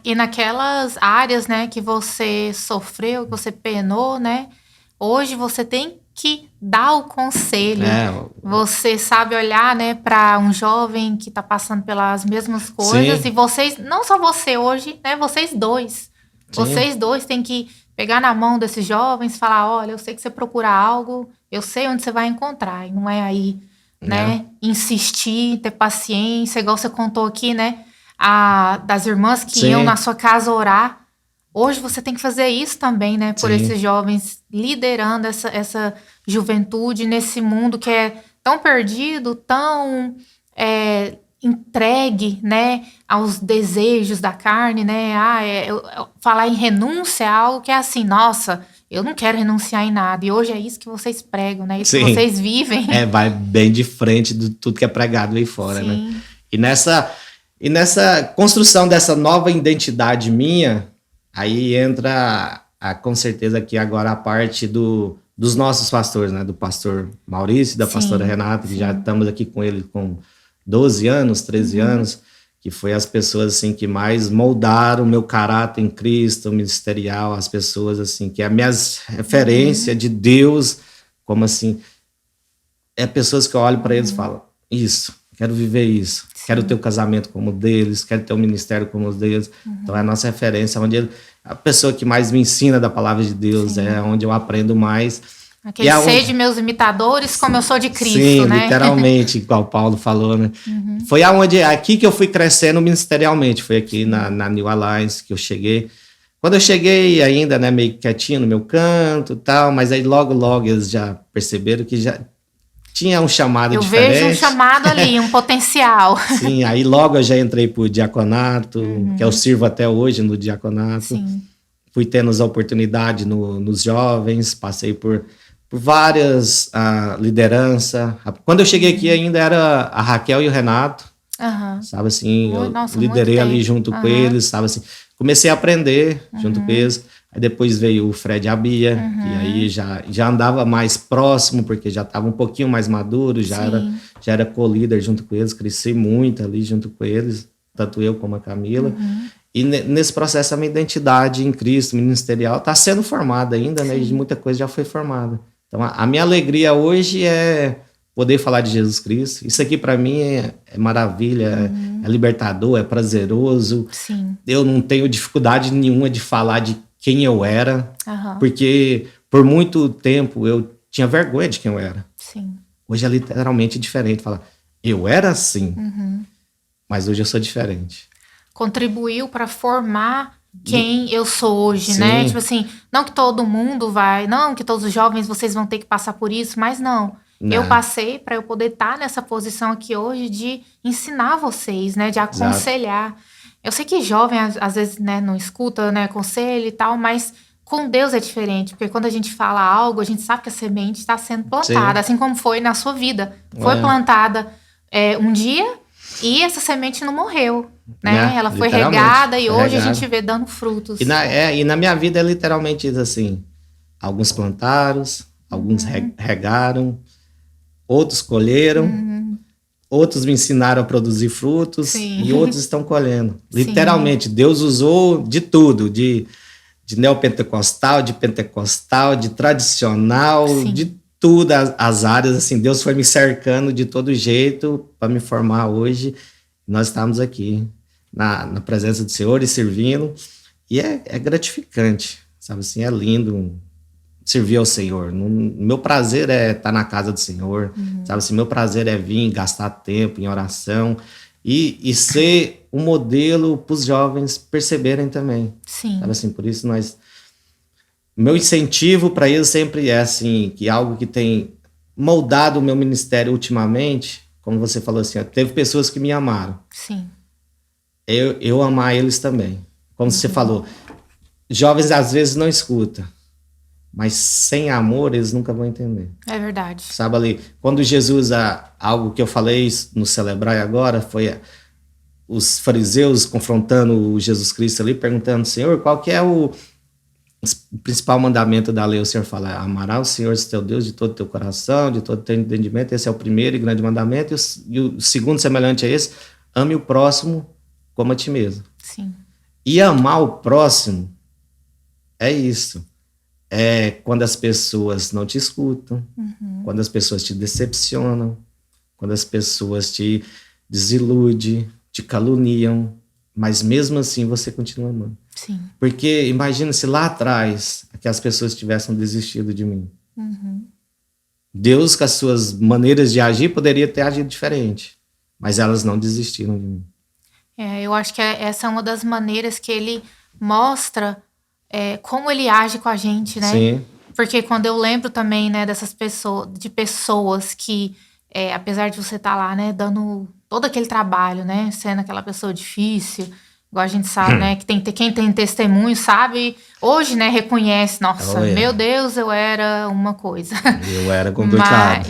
E naquelas áreas, né, que você sofreu, que você penou, né, hoje você tem que dar o conselho. Você sabe olhar, né, para um jovem que está passando pelas mesmas coisas. Sim. E vocês, não só você hoje, né, vocês dois. Sim. Vocês dois têm que pegar na mão desses jovens, falar, olha, eu sei que você procura algo, eu sei onde você vai encontrar. E não é aí, né, insistir, ter paciência, igual você contou aqui, né, das irmãs que Sim. iam na sua casa orar. Hoje você tem que fazer isso também, né, por Sim. esses jovens, liderando essa juventude nesse mundo que é tão perdido, tão entregue, né, aos desejos da carne, né, falar em renúncia é algo que é assim, nossa, eu não quero renunciar em nada, e hoje é isso que vocês pregam, né, isso Sim. que vocês vivem. Vai bem de frente de tudo que é pregado aí fora, Sim. né, e nessa construção dessa nova identidade minha, aí entra, com certeza, aqui agora a parte dos nossos pastores, né, do pastor Maurício e da Sim. pastora Renata, que Sim. já estamos aqui com ele com 12 anos, 13 anos, que foi as pessoas, assim, que mais moldaram o meu caráter em Cristo, ministerial, as pessoas, assim, que é a minha referência de Deus, como assim, pessoas que eu olho para eles e falo, isso, quero viver isso, Sim. quero ter o casamento como o deles, quero ter o ministério como o deles, então é a nossa referência, a pessoa que mais me ensina da palavra de Deus, Sim. é onde eu aprendo mais. Aquele de meus imitadores, como eu sou de Cristo, Sim, né? Literalmente, igual o Paulo falou, né? Foi aqui que eu fui crescendo ministerialmente, foi aqui na New Alliance que eu cheguei. Quando eu cheguei ainda, né, meio quietinho no meu canto e tal, mas aí logo eles já perceberam que já tinha um chamado diferente. Eu vejo um chamado ali, um potencial. Sim, aí logo eu já entrei pro diaconato, que eu sirvo até hoje no diaconato. Sim. Fui tendo as oportunidades nos jovens, passei por várias lideranças. Quando eu cheguei aqui ainda era a Raquel e o Renato. Aham. Sabe assim, eu Nossa, liderei muito ali tempo. junto com Aham. eles, sabe assim. Comecei a aprender junto com eles. Aí depois veio o Fred e a Bia, que aí já andava mais próximo, porque já estava um pouquinho mais maduro, Sim. já era co-líder junto com eles, cresci muito ali junto com eles, tanto eu como a Camila. E nesse processo a minha identidade em Cristo, ministerial, está sendo formada ainda, né? E muita coisa já foi formada. Então a minha alegria hoje é poder falar de Jesus Cristo. Isso aqui para mim é maravilha, é libertador, é prazeroso. Sim. Eu não tenho dificuldade nenhuma de falar de quem eu era, Aham. porque por muito tempo eu tinha vergonha de quem eu era. Sim. Hoje é literalmente diferente. Falar, eu era assim, mas hoje eu sou diferente. Contribuiu para formar quem eu sou hoje, Sim. né? Tipo assim, não que todo mundo vai, não que todos os jovens vocês vão ter que passar por isso, mas não. Eu passei para eu poder estar nessa posição aqui hoje de ensinar vocês, né? De aconselhar. Exato. Eu sei que jovem às vezes, né, não escuta, né, conselho e tal, mas com Deus é diferente, porque quando a gente fala algo, a gente sabe que a semente está sendo plantada, assim como foi na sua vida. Foi plantada um dia e essa semente não morreu, né? Ela foi regada e hoje a gente vê dando frutos. E na minha vida é literalmente isso assim, alguns plantaram, alguns regaram, outros colheram, outros me ensinaram a produzir frutos. Sim. E outros estão colhendo. Literalmente, Deus usou de tudo, de neopentecostal, de pentecostal, de tradicional, sim, de tudo as áreas, assim, Deus foi me cercando de todo jeito para me formar hoje. Nós estamos aqui na presença do Senhor e servindo, e é gratificante, sabe assim, é lindo servir ao Senhor. Meu prazer é estar na casa do Senhor, sabe assim, meu prazer é vir gastar tempo em oração e ser um modelo para os jovens perceberem também. Sim. Sabe assim, por isso meu incentivo para eles sempre é assim, que algo que tem moldado o meu ministério ultimamente, como você falou assim, teve pessoas que me amaram. Sim. Eu amar eles também. Como você falou, jovens às vezes não escutam, mas sem amor eles nunca vão entender. É verdade. Sabe ali, quando Jesus, algo que eu falei no Celebrar agora, foi os fariseus confrontando o Jesus Cristo ali, perguntando, Senhor, qual que é o principal mandamento da lei? O Senhor fala, amará o Senhor teu Deus de todo o teu coração, de todo o teu entendimento. Esse é o primeiro e grande mandamento. E o segundo, semelhante a esse, ame o próximo como a ti mesmo. Sim. E amar o próximo é isso. É quando as pessoas não te escutam, quando as pessoas te decepcionam, quando as pessoas te desiludem, te caluniam, mas mesmo assim você continua amando. Sim. Porque imagina se lá atrás aquelas pessoas tivessem desistido de mim. Deus, com as suas maneiras de agir, poderia ter agido diferente, mas elas não desistiram de mim. Eu acho que essa é uma das maneiras que ele mostra como ele age com a gente, né? Sim. Porque quando eu lembro também, né, dessas pessoas que, apesar de você estar lá, né, dando todo aquele trabalho, né, sendo aquela pessoa difícil, igual a gente sabe, né, que quem tem testemunho sabe, hoje, né, reconhece, nossa, meu Deus, eu era uma coisa. Eu era complicado.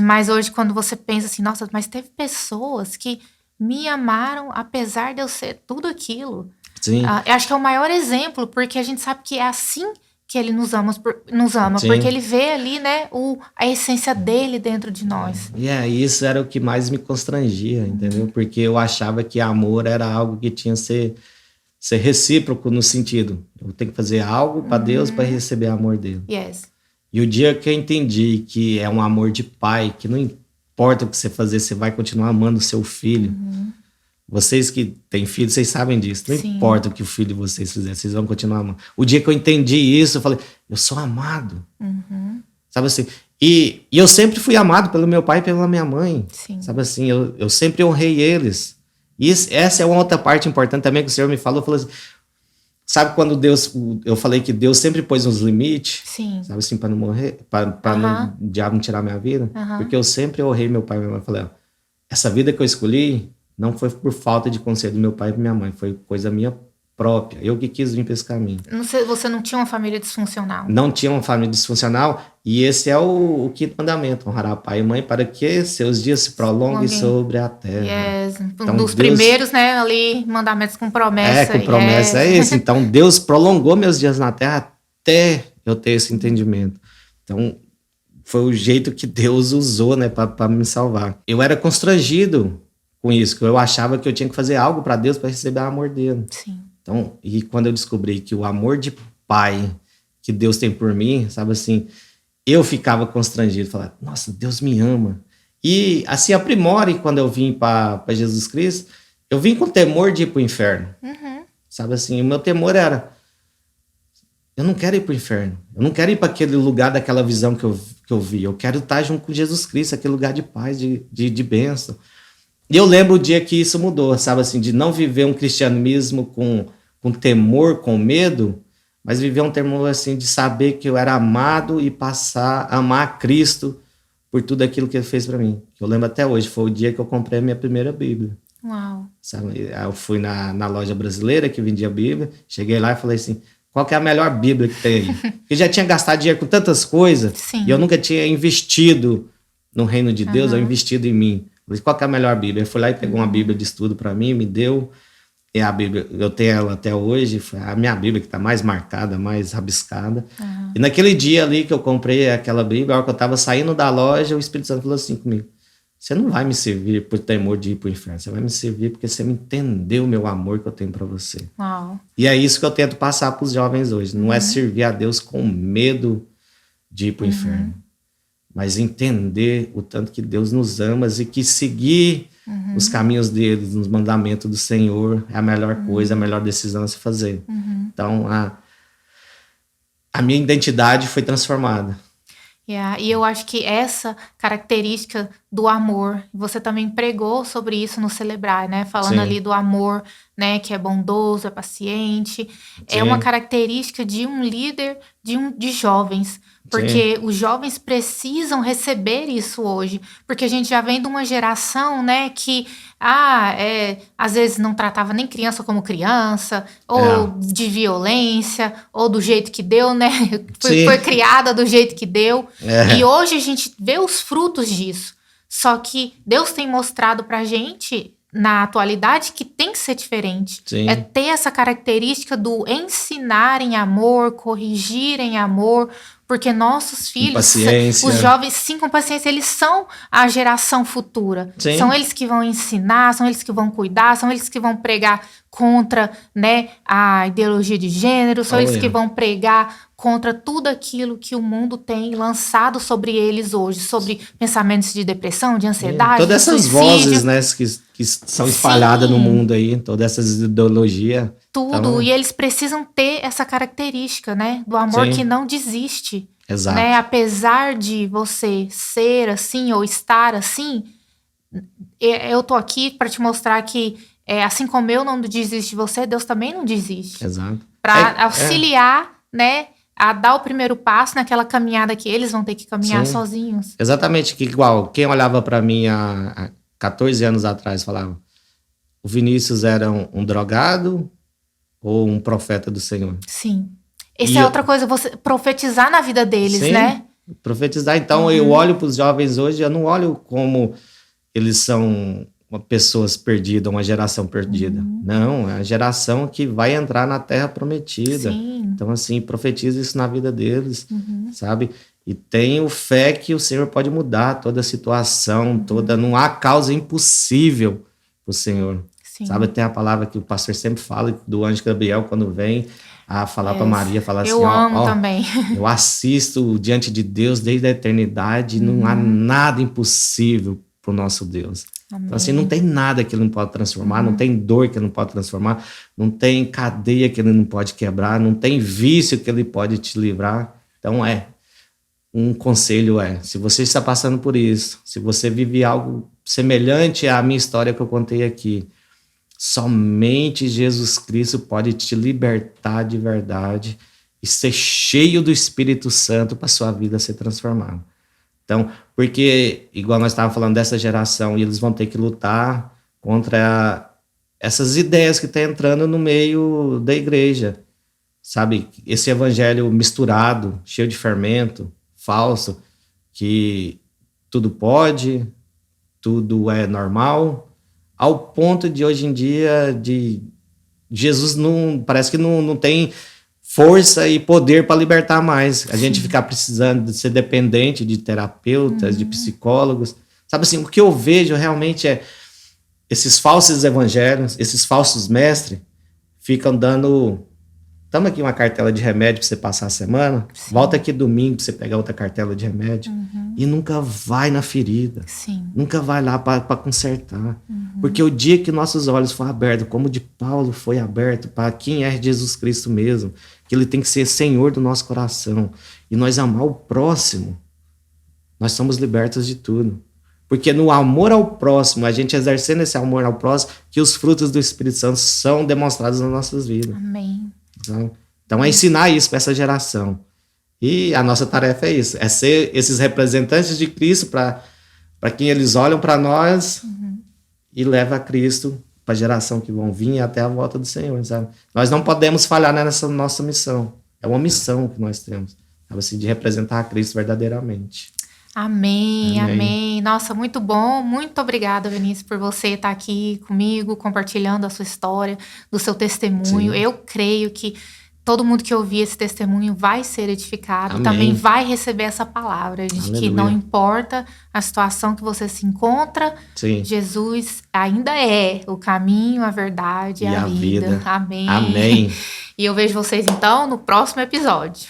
Mas hoje quando você pensa assim, nossa, mas teve pessoas que me amaram apesar de eu ser tudo aquilo. Sim. Eu acho que é o maior exemplo, porque a gente sabe que é assim que ele nos ama, Sim, porque ele vê ali, né, a essência dele dentro de nós. Isso era o que mais me constrangia, entendeu? Porque eu achava que amor era algo que tinha que ser recíproco, no sentido, eu tenho que fazer algo para Deus para receber o amor dele. Yes. E o dia que eu entendi que é um amor de pai, que não importa o que você fazer, você vai continuar amando o seu filho. Vocês que têm filhos, vocês sabem disso. Não Sim. importa o que o filho de vocês fizer, vocês vão continuar amando. O dia que eu entendi isso, eu falei, eu sou amado. Sabe assim? E eu sempre fui amado pelo meu pai e pela minha mãe. Sim. Sabe assim? Eu sempre honrei eles. E essa é uma outra parte importante também que o Senhor me falou. Falou assim, sabe quando eu falei que Deus sempre pôs uns limites? Sim. Sabe assim, para não morrer, para o diabo não tirar minha vida? Porque eu sempre honrei meu pai e minha mãe. Eu falei, essa vida que eu escolhi não foi por falta de conselho do meu pai e da minha mãe, foi coisa minha própria. Eu que quis vir para esse caminho. Você não tinha uma família disfuncional? Não tinha uma família disfuncional. E esse é o quinto mandamento. Honrar pai e mãe para que seus dias se prolonguem sobre a terra. Yes. Então, dos primeiros, né, ali, mandamentos com promessa. Com promessa, é esse. Então, Deus prolongou meus dias na terra até eu ter esse entendimento. Então, foi o jeito que Deus usou, né, para me salvar. Eu era constrangido com isso, que eu achava que eu tinha que fazer algo para Deus para receber o amor dele. Sim. Então, e quando eu descobri que o amor de pai que Deus tem por mim, sabe assim, eu ficava constrangido, falava, nossa, Deus me ama. E assim, aprimore quando eu vim para Jesus Cristo, eu vim com temor de ir para o inferno. Uhum. Sabe assim, o meu temor era, eu não quero ir para o inferno, eu não quero ir para aquele lugar daquela visão que eu vi, eu quero estar junto com Jesus Cristo, aquele lugar de paz, de bênção. E eu lembro o dia que isso mudou, sabe assim, de não viver um cristianismo com temor, com medo, mas viver um temor assim de saber que eu era amado e passar a amar Cristo por tudo aquilo que ele fez para mim. Eu lembro até hoje, foi o dia que eu comprei a minha primeira Bíblia. Uau. Sabe? Eu fui na loja brasileira que vendia Bíblia, cheguei lá e falei assim, qual que é a melhor Bíblia que tem aí? Porque eu já tinha gastado dinheiro com tantas coisas, Sim. E eu nunca tinha investido no reino de Deus, eu investido em mim. Falei, qual que é a melhor Bíblia? Eu fui lá e pegou uma Bíblia de estudo para mim, me deu. E a Bíblia, eu tenho ela até hoje, foi a minha Bíblia que está mais marcada, mais rabiscada. E naquele dia ali que eu comprei aquela Bíblia, a hora que eu estava saindo da loja, o Espírito Santo falou assim comigo, você não vai me servir por temor de ir para o inferno, você vai me servir porque você me entendeu o meu amor que eu tenho para você. Uau. E é isso que eu tento passar para os jovens hoje, não é servir a Deus com medo de ir para o inferno, mas entender o tanto que Deus nos ama e que seguir os caminhos dele, os mandamentos do Senhor é a melhor coisa, a melhor decisão a se fazer. Então, a minha identidade foi transformada. E eu acho que essa característica do amor, você também pregou sobre isso no Celebrar, né? Falando ali do amor, né? Que é bondoso, é paciente. É uma característica de um líder de jovens. Porque os jovens precisam receber isso hoje. Porque a gente já vem de uma geração, né, que às vezes não tratava nem criança como criança, ou de violência, ou do jeito que deu, né? Foi criada do jeito que deu. E hoje a gente vê os frutos disso. Só que Deus tem mostrado pra gente, na atualidade, que tem que ser diferente. É ter essa característica do ensinar em amor, corrigir em amor, porque nossos filhos, os jovens, sim, com paciência, eles são a geração futura. São eles que vão ensinar, são eles que vão cuidar, são eles que vão pregar contra, né, a ideologia de gênero, são eles que vão pregar contra tudo aquilo que o mundo tem lançado sobre eles hoje, sobre pensamentos de depressão, de ansiedade, todas essas vozes, né, que são espalhadas no mundo aí, todas essas ideologias. Tudo, então, e eles precisam ter essa característica, né, do amor que não desiste. Exato. Né, apesar de você ser assim ou estar assim, eu tô aqui para te mostrar que assim como eu não desisto de você, Deus também não desiste. Exato. Para auxiliar, né, a dar o primeiro passo naquela caminhada que eles vão ter que caminhar sozinhos. Exatamente, que igual quem olhava para mim há 14 anos atrás falava, o Vinícius era um drogado ou um profeta do Senhor? Sim. Essa é outra coisa, você profetizar na vida deles, né? Profetizar. Então, eu olho para os jovens hoje, eu não olho como eles são pessoas perdidas, uma geração perdida. Não, é a geração que vai entrar na terra prometida. Então, assim, profetiza isso na vida deles, sabe? E tenho fé que o Senhor pode mudar toda a situação, não há causa impossível para o Senhor. Sabe, tem a palavra que o pastor sempre fala, do anjo Gabriel, quando vem a falar para Maria, falar assim, eu amo também. Eu assisto diante de Deus desde a eternidade, não há nada impossível para o nosso Deus. Amém. Então, assim, não tem nada que ele não pode transformar, não tem dor que ele não pode transformar, não tem cadeia que ele não pode quebrar, não tem vício que ele pode te livrar. Então, um conselho se você está passando por isso, se você vive algo semelhante à minha história que eu contei aqui, somente Jesus Cristo pode te libertar de verdade e ser cheio do Espírito Santo para sua vida ser transformada. Então, porque, igual nós estávamos falando dessa geração, e eles vão ter que lutar contra essas ideias que estão entrando no meio da igreja, sabe? Esse evangelho misturado, cheio de fermento, falso, que tudo pode, tudo é normal, ao ponto de hoje em dia de Jesus parece que não tem força e poder para libertar mais. A gente ficar precisando de ser dependente de terapeutas, de psicólogos. Sabe assim, o que eu vejo realmente é esses falsos evangelhos, esses falsos mestres ficam dando... Toma aqui uma cartela de remédio para você passar a semana, volta aqui domingo para você pegar outra cartela de remédio, e nunca vai na ferida, nunca vai lá para consertar. Porque o dia que nossos olhos foram abertos, como o de Paulo foi aberto para quem é Jesus Cristo mesmo, que ele tem que ser Senhor do nosso coração, e nós amar o próximo, nós somos libertos de tudo. Porque no amor ao próximo, a gente exercendo esse amor ao próximo, que os frutos do Espírito Santo são demonstrados nas nossas vidas. Amém. Então é ensinar isso para essa geração. E a nossa tarefa é isso, é ser esses representantes de Cristo para quem eles olham para nós e leva a Cristo para a geração que vão vir até a volta do Senhor, sabe? Nós não podemos falhar nessa nossa missão. É uma missão que nós temos, sabe assim, de representar a Cristo verdadeiramente. Amém, amém. Nossa, muito bom. Muito obrigada, Vinícius, por você estar aqui comigo, compartilhando a sua história, do seu testemunho. Eu creio que todo mundo que ouvir esse testemunho vai ser edificado, também vai receber essa palavra de que não importa a situação que você se encontra, Jesus ainda é o caminho, a verdade e a vida. Amém. Amém. E eu vejo vocês, então, no próximo episódio.